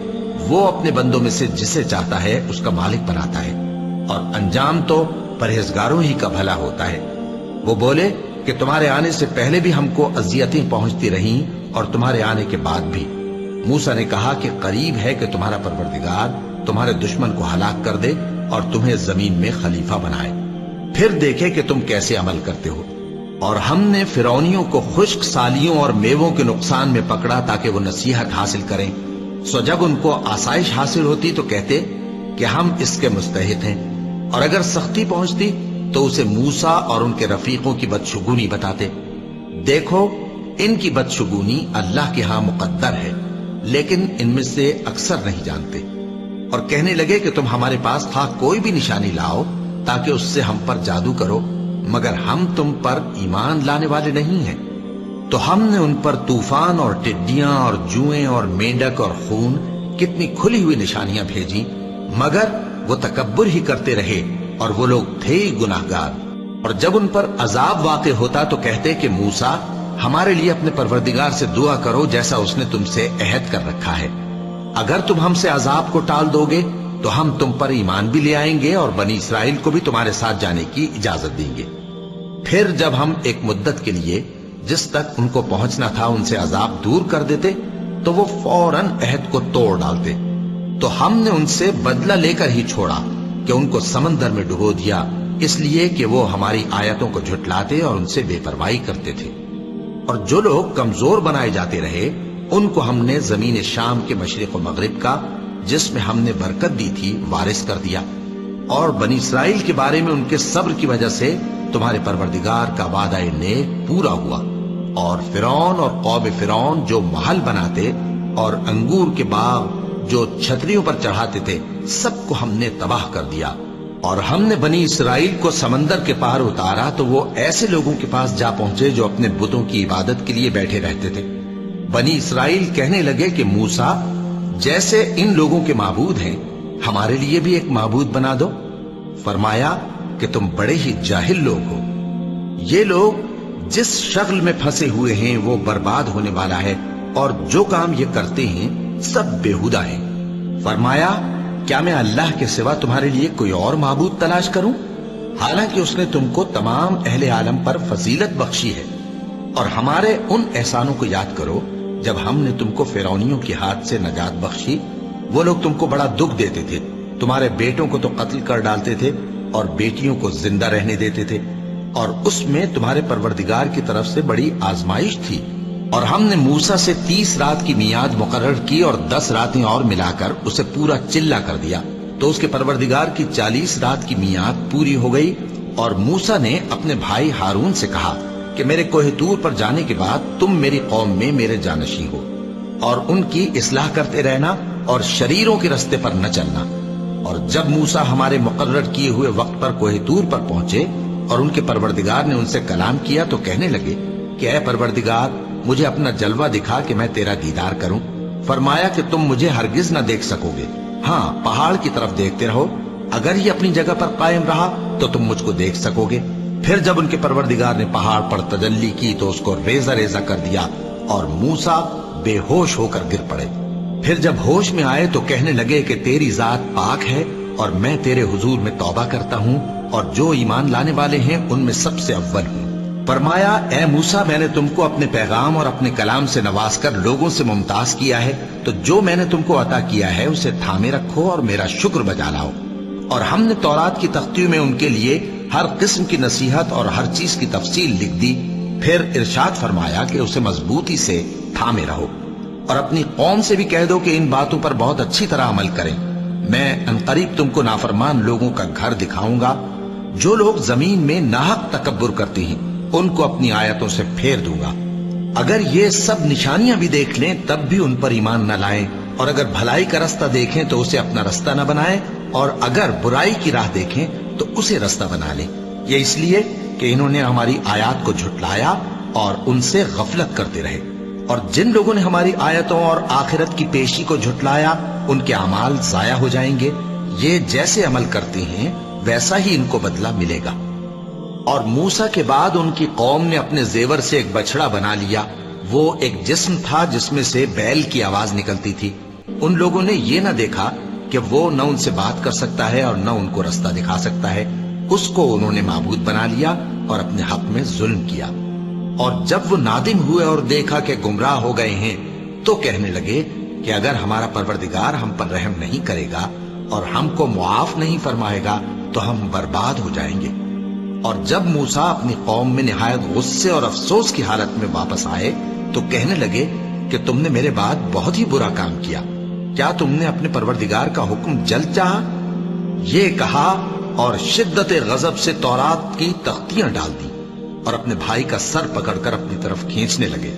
وہ اپنے بندوں میں سے جسے چاہتا ہے اس کا مالک بناتا ہے، اور انجام تو پرہیزگاروں ہی کا بھلا ہوتا ہے۔ وہ بولے کہ تمہارے آنے سے پہلے بھی ہم کو اذیتیں پہنچتی رہیں اور تمہارے آنے کے بعد بھی۔ موسیٰ نے کہا کہ قریب ہے کہ تمہارا پروردگار تمہارے دشمن کو ہلاک کر دے اور تمہیں زمین میں خلیفہ بنائے، پھر دیکھے کہ تم کیسے عمل کرتے ہو۔ اور ہم نے فرعونیوں کو خشک سالیوں اور میووں کے نقصان میں پکڑا تاکہ وہ نصیحت حاصل کریں، سو جب ان کو آسائش حاصل ہوتی تو کہتے کہ ہم اس کے مستحق ہیں، اور اگر سختی پہنچتی تو اسے موسیٰ اور ان کے رفیقوں کی بدشگونی بتاتے۔ دیکھو ان کی بدشگونی اللہ کے ہاں مقدر ہے، لیکن ان میں سے اکثر نہیں جانتے۔ اور کہنے لگے کہ تم ہمارے پاس کوئی بھی نشانی لاؤ تاکہ اس سے ہم پر جادو کرو، مگر ہم تم پر ایمان لانے والے نہیں ہیں۔ تو ہم نے ان پر طوفان اور ٹڈیاں اور جوئیں اور مینڈک اور خون کتنی کھلی ہوئی نشانیاں بھیجی، مگر وہ تکبر ہی کرتے رہے اور وہ لوگ تھے ہی گناہگار۔ اور جب ان پر عذاب واقع ہوتا تو کہتے کہ موسیٰ ہمارے لیے اپنے پروردگار سے دعا کرو جیسا اس نے تم سے عہد کر رکھا ہے، اگر تم ہم سے عذاب کو ٹال دو گے تو ہم تم پر ایمان بھی لے آئیں گے اور بنی اسرائیل کو بھی تمہارے ساتھ جانے کی اجازت دیں گے۔ پھر جب ہم ایک مدت کے لیے جس تک ان کو پہنچنا تھا ان سے عذاب دور کر دیتے تو وہ فوراً عہد کو توڑ ڈالتے، تو ہم نے ان سے بدلہ لے کر ہی چھوڑا کہ ان کو سمندر میں ڈبو دیا، اس لیے کہ وہ ہماری آیتوں کو جھٹلاتے اور ان سے بے پرواہی کرتے تھے۔ اور جو لوگ کمزور بنائے جاتے رہے ان کو ہم نے زمین شام کے مشرق و مغرب کا جس میں ہم نے برکت دی تھی وارث کر دیا، اور بنی اسرائیل کے بارے میں ان کے صبر کی وجہ سے تمہارے پروردگار کا وعدہ نیک پورا ہوا۔ اور فرعون اور قوم فرعون جو محل بناتے اور انگور کے باغ جو چھتریوں پر چڑھاتے تھے سب کو ہم نے تباہ کر دیا۔ اور ہم نے بنی اسرائیل کو سمندر کے پار اتارا تو وہ ایسے لوگوں کے پاس جا پہنچے جو اپنے بتوں کی عبادت کے لیے بیٹھے رہتے تھے۔ بنی اسرائیل کہنے لگے کہ موسیٰ جیسے ان لوگوں کے معبود ہیں ہمارے لیے بھی ایک معبود بنا دو۔ فرمایا کہ تم بڑے ہی جاہل لوگ ہو، یہ لوگ جس شغل میں پھنسے ہوئے ہیں وہ برباد ہونے والا ہے، اور جو کام یہ کرتے ہیں سب بےہودہ ہیں۔ فرمایا کیا میں اللہ کے سوا تمہارے لیے کوئی اور معبود تلاش کروں، حالانکہ اس نے تم کو تمام اہل عالم پر فضیلت بخشی ہے۔ اور ہمارے ان احسانوں کو یاد کرو جب ہم نے تم کو فرعونیوں کے ہاتھ سے نجات بخشی، وہ لوگ تم کو بڑا دکھ دیتے تھے، تمہارے بیٹوں کو تو قتل کر ڈالتے تھے اور بیٹیوں کو زندہ رہنے دیتے تھے، اور اس میں تمہارے پروردگار کی طرف سے بڑی آزمائش تھی۔ اور ہم نے موسیٰ سے 30 رات کی میعاد مقرر کی اور 10 راتیں اور ملا کر اسے پورا چلہ کر دیا، تو اس کے پروردگار کی 40 رات کی میعاد پوری ہو گئی۔ اور موسیٰ نے اپنے بھائی ہارون سے کہا کہ میرے کوہ طور پر جانے کے بعد تم میری قوم میں میرے جانشین ہو، اور ان کی اصلاح کرتے رہنا اور شریروں کے رستے پر نہ چلنا۔ اور جب موسیٰ ہمارے مقرر کیے ہوئے وقت پر کوہ طور پر پہنچے اور ان کے پروردگار نے ان سے کلام کیا تو کہنے لگے کہ اے پروردگار، مجھے اپنا جلوہ دکھا کہ میں تیرا دیدار کروں۔ فرمایا کہ تم مجھے ہرگز نہ دیکھ سکو گے، ہاں پہاڑ کی طرف دیکھتے رہو، اگر یہ اپنی جگہ پر قائم رہا تو تم مجھ کو دیکھ سکو گے۔ پھر جب ان کے پروردگار نے پہاڑ پر تجلی کی تو اس کو ریزہ ریزہ کر دیا اور موسیٰ بے ہوش ہو کر گر پڑے۔ پھر جب ہوش میں آئے تو کہنے لگے کہ تیری ذات پاک ہے اور میں تیرے حضور میں توبہ کرتا ہوں، اور جو ایمان لانے والے ہیں ان میں سب سے اول ہوں۔ فرمایا اے موسیٰ، میں نے تم کو اپنے پیغام اور اپنے کلام سے نواز کر لوگوں سے ممتاز کیا ہے، تو جو میں نے تم کو عطا کیا ہے اسے تھامے رکھو اور میرا شکر بجا لاؤ۔ اور ہم نے تورات کی تختیوں میں ان کے لیے ہر قسم کی نصیحت اور ہر چیز کی تفصیل لکھ دی۔ پھر ارشاد فرمایا کہ اسے مضبوطی سے تھامے رہو، اور اپنی قوم سے بھی کہہ دو کہ ان باتوں پر بہت اچھی طرح عمل کریں۔ میں انقریب تم کو نافرمان لوگوں کا گھر دکھاؤں گا۔ جو لوگ زمین میں ناحق تکبر کرتے ہیں ان کو اپنی آیتوں سے پھیر دوں گا۔ اگر یہ سب نشانیاں بھی دیکھ لیں تب بھی ان پر ایمان نہ لائیں، اور اگر بھلائی کا رستہ دیکھیں تو اسے اپنا رستہ نہ بنائیں، اور اگر برائی کی راہ دیکھیں تو اسے رستہ بنا لیں۔ یہ اس لیے کہ انہوں نے ہماری آیات کو جھٹلایا اور ان سے غفلت کرتے رہے۔ اور جن لوگوں نے ہماری آیتوں اور آخرت کی پیشی کو جھٹلایا ان کے اعمال ضائع ہو جائیں گے۔ یہ جیسے عمل کرتے ہیں ویسا ہی ان کو بدلہ ملے گا۔ اور موسیٰ کے بعد ان کی قوم نے اپنے زیور سے ایک بچڑا بنا لیا، وہ ایک جسم تھا جس میں سے بیل کی آواز نکلتی تھی۔ ان لوگوں نے یہ نہ دیکھا کہ وہ نہ ان سے بات کر سکتا ہے اور نہ ان کو رستہ دکھا سکتا ہے، اس کو انہوں نے معبود بنا لیا اور اپنے حق میں ظلم کیا۔ اور جب وہ نادم ہوئے اور دیکھا کہ گمراہ ہو گئے ہیں تو کہنے لگے کہ اگر ہمارا پروردگار ہم پر رحم نہیں کرے گا اور ہم کو معاف نہیں فرمائے گا تو ہم برباد ہو جائیں گے۔ اور جب موسیٰ اپنی قوم میں نہایت غصے اور افسوس کی حالت میں واپس آئے تو کہنے لگے کہ تم نے میرے بعد بہت ہی برا کام کیا، کیا تم نے اپنے پروردگار کا حکم جلد چاہا؟ یہ کہا اور شدت غضب سے تورات کی تختیاں ڈال دی اور اپنے بھائی کا سر پکڑ کر اپنی طرف کھینچنے لگے۔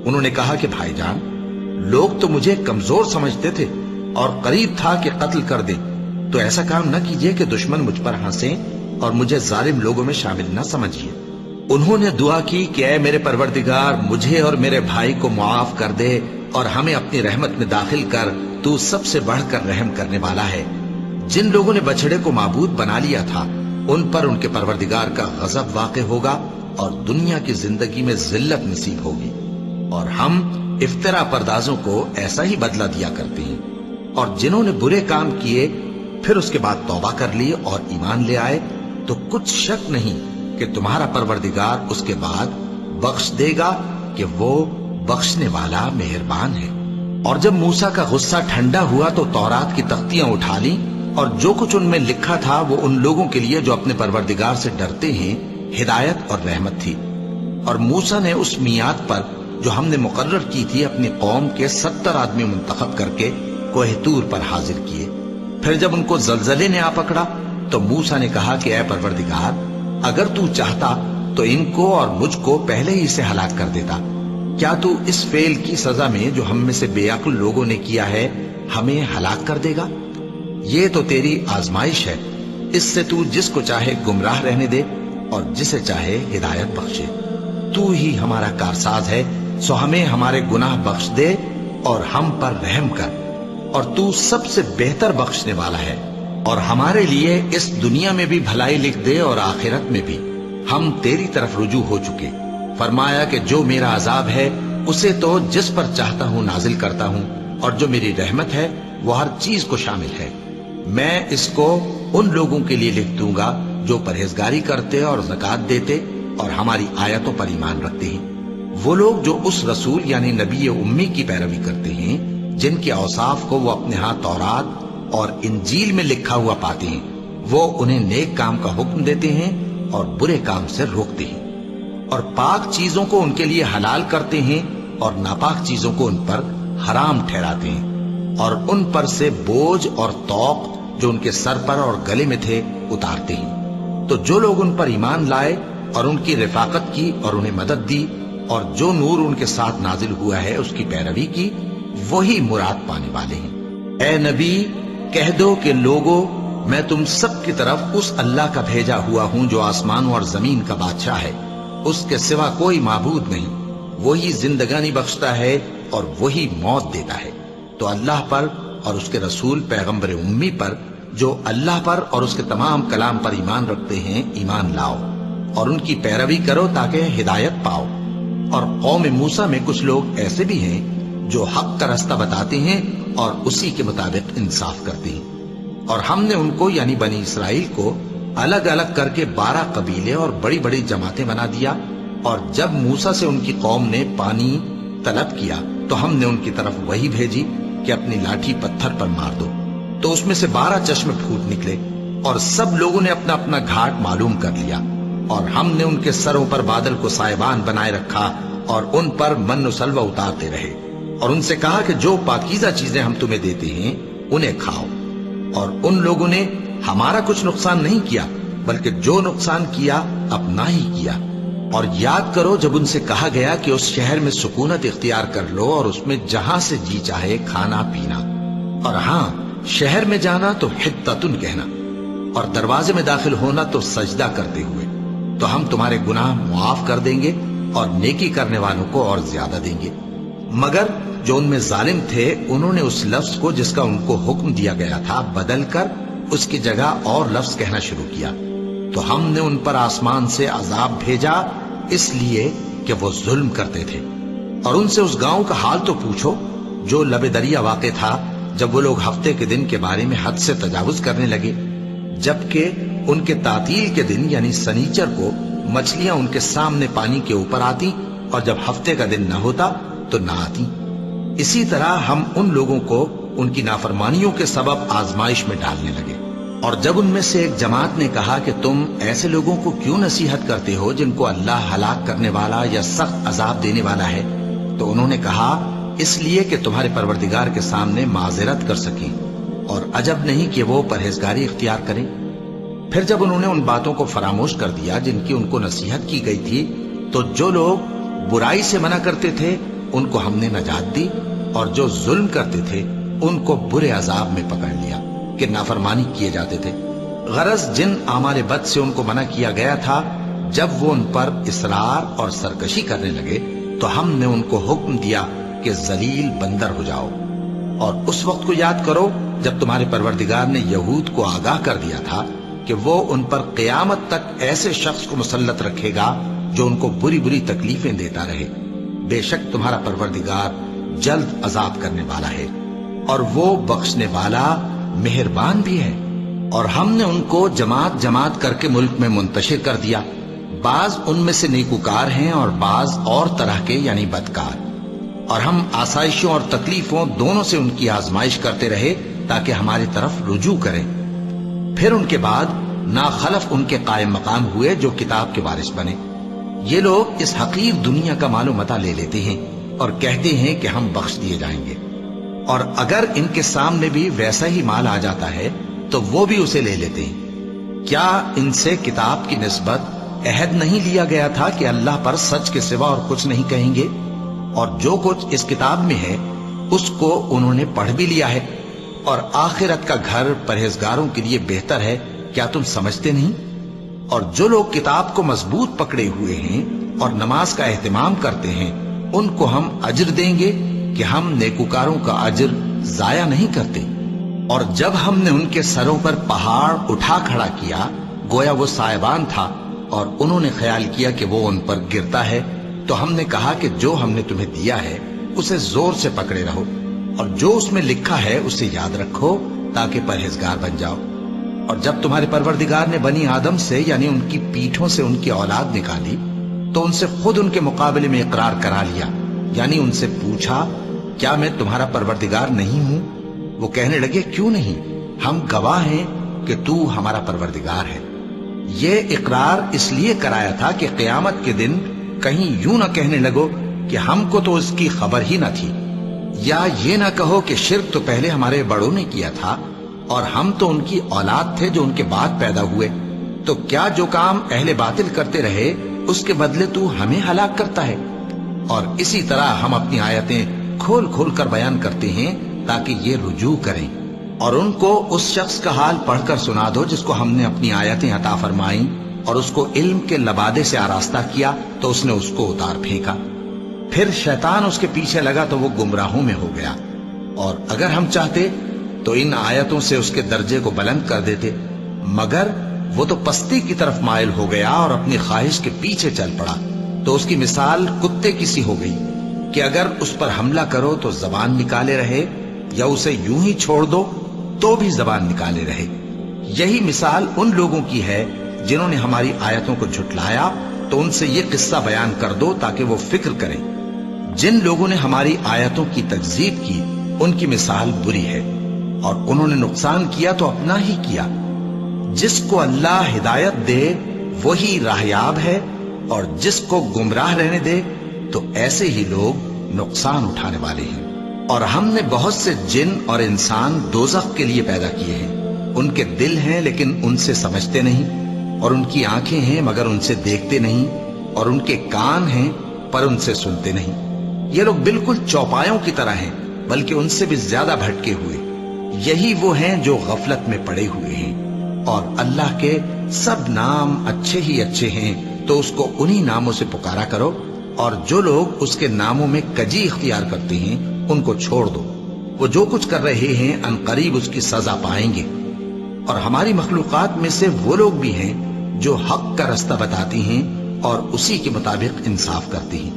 انہوں نے کہا کہ بھائی جان، لوگ تو مجھے کمزور سمجھتے تھے اور قریب تھا کہ قتل کر دیں، تو ایسا کام نہ کیجیے کہ دشمن مجھ پر ہنسیں اور مجھے ظالم لوگوں میں شامل نہ سمجھیے۔ انہوں نے دعا کی کہ اے میرے پروردگار، مجھے اور میرے بھائی کو معاف کر دے اور ہمیں اپنی رحمت میں داخل کر، تو سب سے بڑھ کر رحم کرنے والا ہے۔ جن لوگوں نے بچڑے کو معبود بنا لیا تھا ان پر ان کے پروردگار کا غضب واقع ہوگا اور دنیا کی زندگی میں ذلت نصیب ہوگی، اور ہم افترا پردازوں کو ایسا ہی بدلہ دیا کرتے ہیں۔ اور جنہوں نے برے کام کیے پھر اس کے بعد توبہ کر لی اور ایمان لے آئے تو کچھ شک نہیں کہ تمہارا پروردگار اس کے بعد بخش دے گا کہ وہ بخشنے والا مہربان ہے۔ اور جب موسیٰ کا غصہ ٹھنڈا ہوا تو تورات کی تختیاں اٹھا لیں، اور جو کچھ ان میں لکھا تھا وہ ان لوگوں کے لیے جو اپنے پروردگار سے ڈرتے ہیں ہدایت اور رحمت تھی۔ اور موسیٰ نے اس میعاد پر جو ہم نے مقرر کی تھی اپنی قوم کے 70 آدمی منتخب کر کے کوہ طور پر حاضر کیے۔ پھر جب ان کو زلزلے نے آ پکڑا تو موسیٰ نے کہا کہ اے پروردگار، اگر تو چاہتا تو ان کو اور مجھ کو پہلے ہی سے ہلاک کر دیتا۔ کیا تو اس فعل کی سزا میں جو ہم میں سے بے عقل لوگوں نے کیا ہے ہمیں ہلاک کر دے گا؟ یہ تو تیری آزمائش ہے، اس سے تو جس کو چاہے گمراہ رہنے دے اور جسے چاہے ہدایت بخشے۔ تو ہی ہمارا کارساز ہے، سو ہمیں ہمارے گناہ بخش دے اور ہم پر رحم کر، اور تو سب سے بہتر بخشنے والا ہے۔ اور ہمارے لیے اس دنیا میں بھی بھلائی لکھ دے اور آخرت میں بھی، ہم تیری طرف رجوع ہو چکے۔ فرمایا کہ جو میرا عذاب ہے اسے تو جس پر چاہتا ہوں نازل کرتا ہوں، اور جو میری رحمت ہے وہ ہر چیز کو شامل ہے۔ میں اس کو ان لوگوں کے لیے لکھ دوں گا جو پرہیزگاری کرتے اور زکوٰۃ دیتے اور ہماری آیتوں پر ایمان رکھتے ہیں، وہ لوگ جو اس رسول یعنی نبی امی کی پیروی کرتے ہیں جن کے اوصاف کو وہ اپنے ہاں تورات اور انجیل میں لکھا ہوا پاتے ہیں، وہ انہیں نیک کام کا حکم دیتے ہیں اور برے کام سے روکتے ہیں، اور پاک چیزوں کو ان کے لیے حلال کرتے ہیں اور ناپاک چیزوں کو ان پر حرام ٹھہراتے ہیں، اور ان پر سے بوجھ اور طوق جو ان کے سر پر اور گلے میں تھے اتارتے ہیں۔ تو جو لوگ ان پر ایمان لائے اور ان کی رفاقت کی اور انہیں مدد دی اور جو نور ان کے ساتھ نازل ہوا ہے اس کی پیروی کی، وہی مراد پانے والے ہیں۔ اے نبی کہہ دو کہ لوگو، میں تم سب کی طرف اس اللہ کا بھیجا ہوا ہوں جو آسمانوں اور زمین کا بادشاہ ہے، اس کے سوا کوئی معبود نہیں، وہی زندگانی بخشتا ہے اور وہی موت دیتا ہے۔ تو اللہ پر اور اس کے رسول پیغمبر امی پر جو اللہ پر اور اس کے تمام کلام پر ایمان رکھتے ہیں ایمان لاؤ اور ان کی پیروی کرو تاکہ ہدایت پاؤ۔ اور قوم موسیٰ میں کچھ لوگ ایسے بھی ہیں جو حق کا رستہ بتاتے ہیں اور اسی کے مطابق انصاف کرتے ہیں، اور ہم نے ان کو یعنی بنی اسرائیل کو الگ الگ کر کے 12 قبیلے اور بڑی بڑی جماعتیں بنا دیا، اور جب موسیٰ سے ان کی قوم نے پانی طلب کیا تو ہم نے ان کی طرف وہی بھیجی کہ اپنی لاٹھی پتھر پر مار دو، تو اس میں سے 12 چشمے پھوٹ نکلے، اور سب لوگوں نے اپنا اپنا گھاٹ معلوم کر لیا، اور ہم نے ان کے سروں پر بادل کو سائبان بنائے رکھا اور ان پر من و سلوہ اتارتے رہے، اور ان سے کہا کہ جو پاکیزہ چیزیں ہم تمہیں دیتے ہیں انہیں کھاؤ، اور ان لوگوں نے ہمارا کچھ نقصان نہیں کیا بلکہ جو نقصان کیا اپنا ہی کیا۔ اور یاد کرو جب ان سے کہا گیا کہ اس شہر میں سکونت اختیار کر لو اور اس میں جہاں سے جی چاہے کھانا پینا، اور ہاں شہر میں جانا تو حطۃ کہنا، اور دروازے میں داخل ہونا تو سجدہ کرتے ہوئے، تو ہم تمہارے گناہ معاف کر دیں گے اور نیکی کرنے والوں کو اور زیادہ دیں گے۔ مگر جو ان میں ظالم تھے انہوں نے اس لفظ کو جس کا ان کو حکم دیا گیا تھا بدل کر اس کی جگہ اور لفظ کہنا شروع کیا، تو ہم نے ان پر آسمان سے عذاب بھیجا اس لیے کہ وہ ظلم کرتے تھے۔ اور ان سے اس گاؤں کا حال تو پوچھو جو لب دریا واقع تھا، جب وہ لوگ ہفتے کے دن کے بارے میں حد سے تجاوز کرنے لگے، جبکہ ان کے تعطیل کے دن یعنی سنیچر کو مچھلیاں ان کے سامنے پانی کے اوپر آتی اور جب ہفتے کا دن نہ ہوتا تو نہ آتی۔ اسی طرح ہم ان لوگوں کو ان کی نافرمانیوں کے سبب آزمائش میں ڈالنے لگے۔ اور جب ان میں سے ایک جماعت نے کہا کہ تم ایسے لوگوں کو کیوں نصیحت کرتے ہو جن کو اللہ ہلاک کرنے والا یا سخت عذاب دینے والا ہے، تو انہوں نے کہا اس لیے کہ تمہارے پروردگار کے سامنے معذرت کر سکیں، اور عجب نہیں کہ وہ پرہیزگاری اختیار کریں۔ پھر جب انہوں نے ان باتوں کو فراموش کر دیا جن کی ان کو نصیحت کی گئی تھی، تو جو لوگ برائی سے منع کرتے تھے ان کو ہم نے نجات دی، اور جو ظلم کرتے تھے ان کو برے عذاب میں پکڑ لیا کہ نافرمانی کیے جاتے تھے۔ غرض جن اعمال بد سے ان کو منع کیا گیا تھا، جب وہ ان پر اصرار اور سرکشی کرنے لگے تو ہم نے ان کو حکم دیا کہ ذلیل بندر ہو جاؤ۔ اور اس وقت کو یاد کرو جب تمہارے پروردگار نے یہود کو آگاہ کر دیا تھا کہ وہ ان پر قیامت تک ایسے شخص کو مسلط رکھے گا جو ان کو بری بری تکلیفیں دیتا رہے۔ بے شک تمہارا پروردگار جلد عذاب کرنے والا ہے اور وہ بخشنے والا مہربان بھی ہے۔ اور ہم نے ان کو جماعت جماعت کر کے ملک میں منتشر کر دیا، بعض ان میں سے نیکوکار ہیں اور بعض اور طرح کے یعنی بدکار، اور ہم آسائشوں اور تکلیفوں دونوں سے ان کی آزمائش کرتے رہے تاکہ ہماری طرف رجوع کریں۔ پھر ان کے بعد ناخلف ان کے قائم مقام ہوئے جو کتاب کے وارث بنے۔ یہ لوگ اس حقیر دنیا کا مال و متاع لے لیتے ہیں اور کہتے ہیں کہ ہم بخش دیے جائیں گے، اور اگر ان کے سامنے بھی ویسا ہی مال آ جاتا ہے تو وہ بھی اسے لے لیتے ہیں۔ کیا ان سے کتاب کی نسبت عہد نہیں لیا گیا تھا کہ اللہ پر سچ کے سوا اور کچھ نہیں کہیں گے؟ اور جو کچھ اس کتاب میں ہے اس کو انہوں نے پڑھ بھی لیا ہے، اور آخرت کا گھر پرہیزگاروں کے لیے بہتر ہے، کیا تم سمجھتے نہیں؟ اور جو لوگ کتاب کو مضبوط پکڑے ہوئے ہیں اور نماز کا اہتمام کرتے ہیں ان کو ہم اجر دیں گے کہ ہم نیکوکاروں کا اجر ضائع نہیں کرتے۔ اور جب ہم نے ان کے سروں پر پہاڑ اٹھا کھڑا کیا گویا وہ سائبان تھا، اور انہوں نے خیال کیا کہ وہ ان پر گرتا ہے، تو ہم نے کہا کہ جو ہم نے تمہیں دیا ہے اسے زور سے پکڑے رہو، اور جو اس میں لکھا ہے اسے یاد رکھو تاکہ پرہیزگار بن جاؤ۔ اور جب تمہارے پروردگار نے بنی آدم سے یعنی ان کی پیٹھوں سے ان کی اولاد نکالی تو ان سے خود ان کے مقابلے میں اقرار کرا لیا، یعنی ان سے پوچھا کیا میں تمہارا پروردگار نہیں ہوں؟ وہ کہنے لگے کیوں نہیں، ہم گواہ ہیں کہ تو ہمارا پروردگار ہے۔ یہ اقرار اس لیے کرایا تھا کہ قیامت کے دن کہیں یوں نہ کہنے لگو کہ ہم کو تو اس کی خبر ہی نہ تھی، یا یہ نہ کہو کہ شرک تو پہلے ہمارے بڑوں نے کیا تھا اور ہم تو ان کی اولاد تھے جو ان کے بعد پیدا ہوئے، تو کیا جو کام اہل باطل کرتے رہے اس کے بدلے تو ہمیں ہلاک کرتا ہے؟ اور اسی طرح ہم اپنی آیتیں کھول کھول کر بیان کرتے ہیں تاکہ یہ رجوع کریں، اور ان کو اس شخص کا حال پڑھ کر سنا دو جس کو ہم نے اپنی آیتیں عطا فرمائیں اور اس کو علم کے لبادے سے آراستہ کیا تو اس نے اس کو اتار پھینکا، پھر شیطان اس کے پیچھے لگا تو وہ گمراہوں میں ہو گیا، اور اگر ہم چاہتے تو ان آیتوں سے اس کے درجے کو بلند کر دیتے، مگر وہ تو پستی کی طرف مائل ہو گیا اور اپنی خواہش کے پیچھے چل پڑا، تو اس کی مثال کتے کی سی ہو گئی کہ اگر اس پر حملہ کرو تو زبان نکالے رہے، یا اسے یوں ہی چھوڑ دو تو بھی زبان نکالے رہے۔ یہی مثال ان لوگوں کی ہے جنہوں نے ہماری آیتوں کو جھٹلایا، تو ان سے یہ قصہ بیان کر دو تاکہ وہ فکر کریں۔ جن لوگوں نے ہماری آیتوں کی تکذیب کی ان کی مثال بری ہے، اور انہوں نے نقصان کیا تو اپنا ہی کیا۔ جس کو اللہ ہدایت دے وہی راہیاب ہے، اور جس کو گمراہ رہنے دے تو ایسے ہی لوگ نقصان اٹھانے والے ہیں۔ اور ہم نے بہت سے جن اور انسان دوزخ کے لیے پیدا کیے ہیں، ان کے دل ہیں لیکن ان سے سمجھتے نہیں، اور ان کی آنکھیں ہیں مگر ان سے دیکھتے نہیں، اور ان کے کان ہیں پر ان سے سنتے نہیں۔ یہ لوگ بالکل چوپایوں کی طرح ہیں بلکہ ان سے بھی زیادہ بھٹکے ہوئے۔ یہی وہ ہیں جو غفلت میں پڑے ہوئے ہیں، اور اللہ کے سب نام اچھے ہی اچھے ہیں، تو اس کو انہی ناموں سے پکارا کرو، اور جو لوگ اس کے ناموں میں کجی اختیار کرتے ہیں ان کو چھوڑ دو، وہ جو کچھ کر رہے ہیں عنقریب اس کی سزا پائیں گے۔ اور ہماری مخلوقات میں سے وہ لوگ بھی ہیں جو حق کا رستہ بتاتی ہیں اور اسی کے مطابق انصاف کرتی ہیں،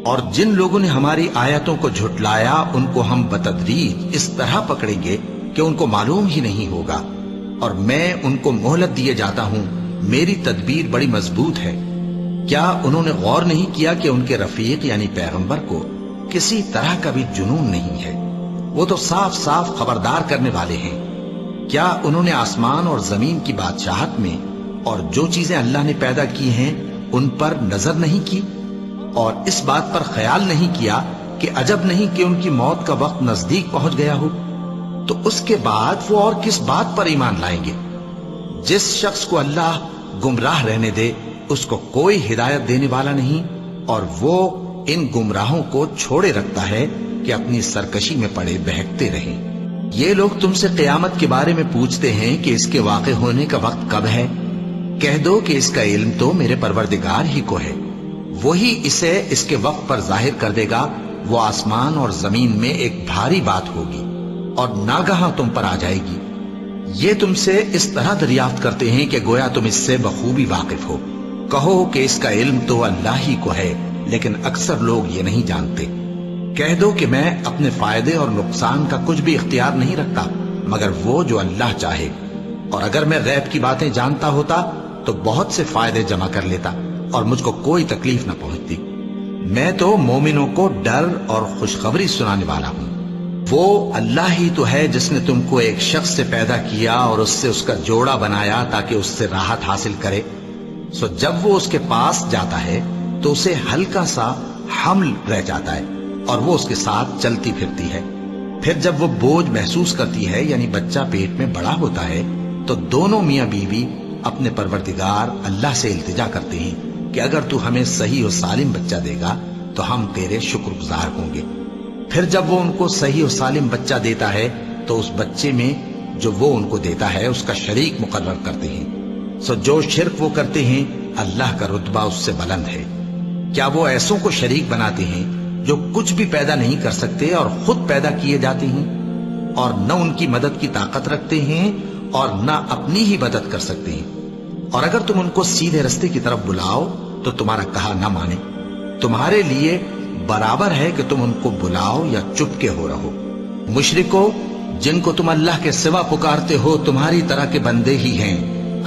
اور جن لوگوں نے ہماری آیتوں کو جھٹلایا ان کو ہم بتدریج اس طرح پکڑیں گے کہ ان کو معلوم ہی نہیں ہوگا، اور میں ان کو مہلت دیے جاتا ہوں، میری تدبیر بڑی مضبوط ہے۔ کیا انہوں نے غور نہیں کیا کہ ان کے رفیق یعنی پیغمبر کو کسی طرح کا بھی جنون نہیں ہے، وہ تو صاف صاف خبردار کرنے والے ہیں۔ کیا انہوں نے آسمان اور زمین کی بادشاہت میں اور جو چیزیں اللہ نے پیدا کی ہیں ان پر نظر نہیں کی، اور اس بات پر خیال نہیں کیا کہ عجب نہیں کہ ان کی موت کا وقت نزدیک پہنچ گیا ہو؟ تو اس کے بعد وہ اور کس بات پر ایمان لائیں گے؟ جس شخص کو اللہ گمراہ رہنے دے اس کو کوئی ہدایت دینے والا نہیں، اور وہ ان گمراہوں کو چھوڑے رکھتا ہے کہ اپنی سرکشی میں پڑے بہکتے رہیں۔ یہ لوگ تم سے قیامت کے بارے میں پوچھتے ہیں کہ اس کے واقع ہونے کا وقت کب ہے؟ کہہ دو کہ اس کا علم تو میرے پروردگار ہی کو ہے، وہی اسے اس کے وقت پر ظاہر کر دے گا۔ وہ آسمان اور زمین میں ایک بھاری بات ہوگی اور ناگہاں تم پر آ جائے گی۔ یہ تم سے اس طرح دریافت کرتے ہیں کہ گویا تم اس سے بخوبی واقف ہو۔ کہو کہ اس کا علم تو اللہ ہی کو ہے، لیکن اکثر لوگ یہ نہیں جانتے۔ کہہ دو کہ میں اپنے فائدے اور نقصان کا کچھ بھی اختیار نہیں رکھتا مگر وہ جو اللہ چاہے، اور اگر میں غیب کی باتیں جانتا ہوتا تو بہت سے فائدے جمع کر لیتا اور مجھ کو کوئی تکلیف نہ پہنچتی۔ میں تو مومنوں کو ڈر اور خوشخبری سنانے والا ہوں۔ وہ اللہ ہی تو ہے جس نے تم کو ایک شخص سے پیدا کیا اور اس سے اس کا جوڑا بنایا تاکہ اس سے راحت حاصل کرے، سو جب وہ اس کے پاس جاتا ہے تو اسے ہلکا سا حمل رہ جاتا ہے اور وہ اس کے ساتھ چلتی پھرتی ہے۔ پھر جب وہ بوجھ محسوس کرتی ہے یعنی بچہ پیٹ میں بڑا ہوتا ہے تو دونوں میاں بیوی اپنے پروردگار اللہ سے التجا کرتے ہیں کہ اگر تو ہمیں صحیح و سالم بچہ دے گا تو ہم تیرے شکر گزار ہوں گے۔ پھر جب وہ ان کو صحیح و سالم بچہ دیتا ہے تو اس بچے میں جو وہ ان کو دیتا ہے اس کا شریک مقرر کرتے ہیں، سو جو شرک وہ کرتے ہیں اللہ کا رتبہ اس سے بلند ہے۔ کیا وہ ایسوں کو شریک بناتے ہیں جو کچھ بھی پیدا نہیں کر سکتے اور خود پیدا کیے جاتے ہیں، اور نہ ان کی مدد کی طاقت رکھتے ہیں اور نہ اپنی ہی مدد کر سکتے ہیں؟ اور اگر تم ان کو سیدھے رستے کی طرف بلاؤ تو تمہارا کہا نہ مانے، تمہارے لیے برابر ہے کہ تم ان کو بلاؤ یا چپ کے ہو رہو۔ مشرکو، جن کو تم اللہ کے سوا پکارتے ہو تمہاری طرح کے بندے ہی ہیں،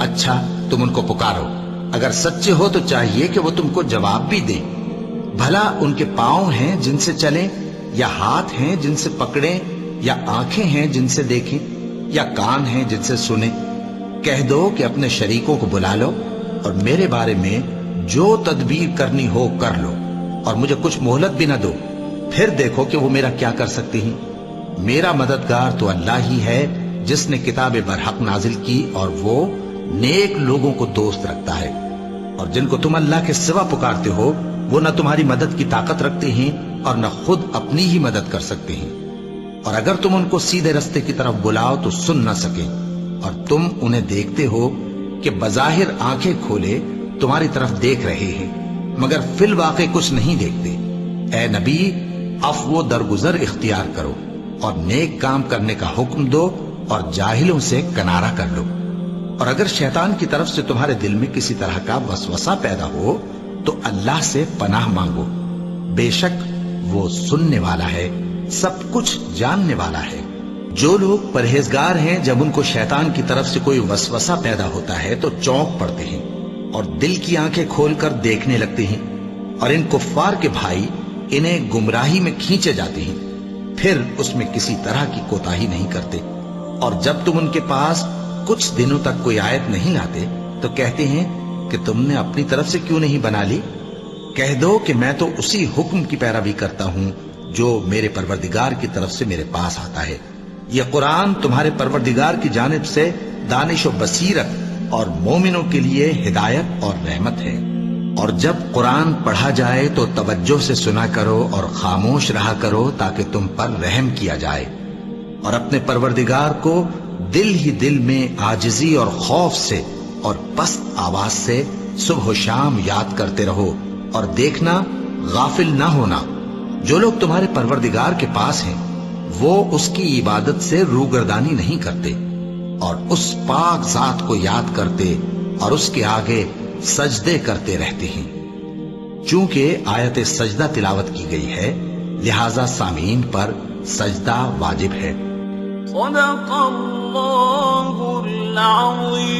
اچھا تم ان کو پکارو، اگر سچے ہو تو چاہیے کہ وہ تم کو جواب بھی دیں۔ بھلا ان کے پاؤں ہیں جن سے چلیں، یا ہاتھ ہیں جن سے پکڑیں، یا آنکھیں ہیں جن سے دیکھیں، یا کان ہیں جن سے سنیں؟ کہہ دو کہ اپنے شریکوں کو بلا لو اور میرے بارے میں جو تدبیر کرنی ہو کر لو، اور مجھے کچھ مہلت بھی نہ دو، پھر دیکھو کہ وہ میرا کیا کر سکتی ہیں۔ میرا مددگار تو اللہ ہی ہے جس نے کتاب برحق نازل کی، اور وہ نیک لوگوں کو دوست رکھتا ہے۔ اور جن کو تم اللہ کے سوا پکارتے ہو وہ نہ تمہاری مدد کی طاقت رکھتے ہیں اور نہ خود اپنی ہی مدد کر سکتے ہیں، اور اگر تم ان کو سیدھے رستے کی طرف بلاؤ تو سن نہ سکیں، اور تم انہیں دیکھتے ہو کہ بظاہر آنکھیں کھولے تمہاری طرف دیکھ رہے ہیں مگر فی الواقع کچھ نہیں دیکھتے۔ اے نبی، عفو و درگزر اختیار کرو اور نیک کام کرنے کا حکم دو اور جاہلوں سے کنارہ کر لو۔ اور اگر شیطان کی طرف سے تمہارے دل میں کسی طرح کا وسوسہ پیدا ہو تو اللہ سے پناہ مانگو، بے شک وہ سننے والا ہے، سب کچھ جاننے والا ہے۔ جو لوگ پرہیزگار ہیں جب ان کو شیطان کی طرف سے کوئی وسوسہ پیدا ہوتا ہے تو چونک پڑتے ہیں اور دل کی آنکھیں کھول کر دیکھنے لگتے ہیں، اور ان کفار کے بھائی انہیں گمراہی میں کھینچے جاتے ہیں، پھر اس میں کسی طرح کی کوتاہی نہیں کرتے۔ اور جب تم ان کے پاس کچھ دنوں تک کوئی آیت نہیں لاتے تو کہتے ہیں کہ تم نے اپنی طرف سے کیوں نہیں بنا لی؟ کہہ دو کہ میں تو اسی حکم کی پیروی کرتا ہوں جو میرے پروردگار کی طرف سے میرے پاس آتا ہے۔ یہ قرآن تمہارے پروردگار کی جانب سے دانش و بصیرت اور مومنوں کے لیے ہدایت اور رحمت ہے۔ اور جب قرآن پڑھا جائے تو توجہ سے سنا کرو اور خاموش رہا کرو تاکہ تم پر رحم کیا جائے، اور اپنے پروردگار کو دل ہی دل میں عاجزی اور خوف سے اور پست آواز سے صبح و شام یاد کرتے رہو، اور دیکھنا غافل نہ ہونا، جو لوگ تمہارے پروردگار کے پاس ہیں وہ اس کی عبادت سے روگردانی نہیں کرتے اور اس پاک ذات کو یاد کرتے اور اس کے آگے سجدے کرتے رہتے ہیں۔ چونکہ آیت سجدہ تلاوت کی گئی ہے لہذا سامعین پر سجدہ واجب ہے۔ صدق اللہ العظیم۔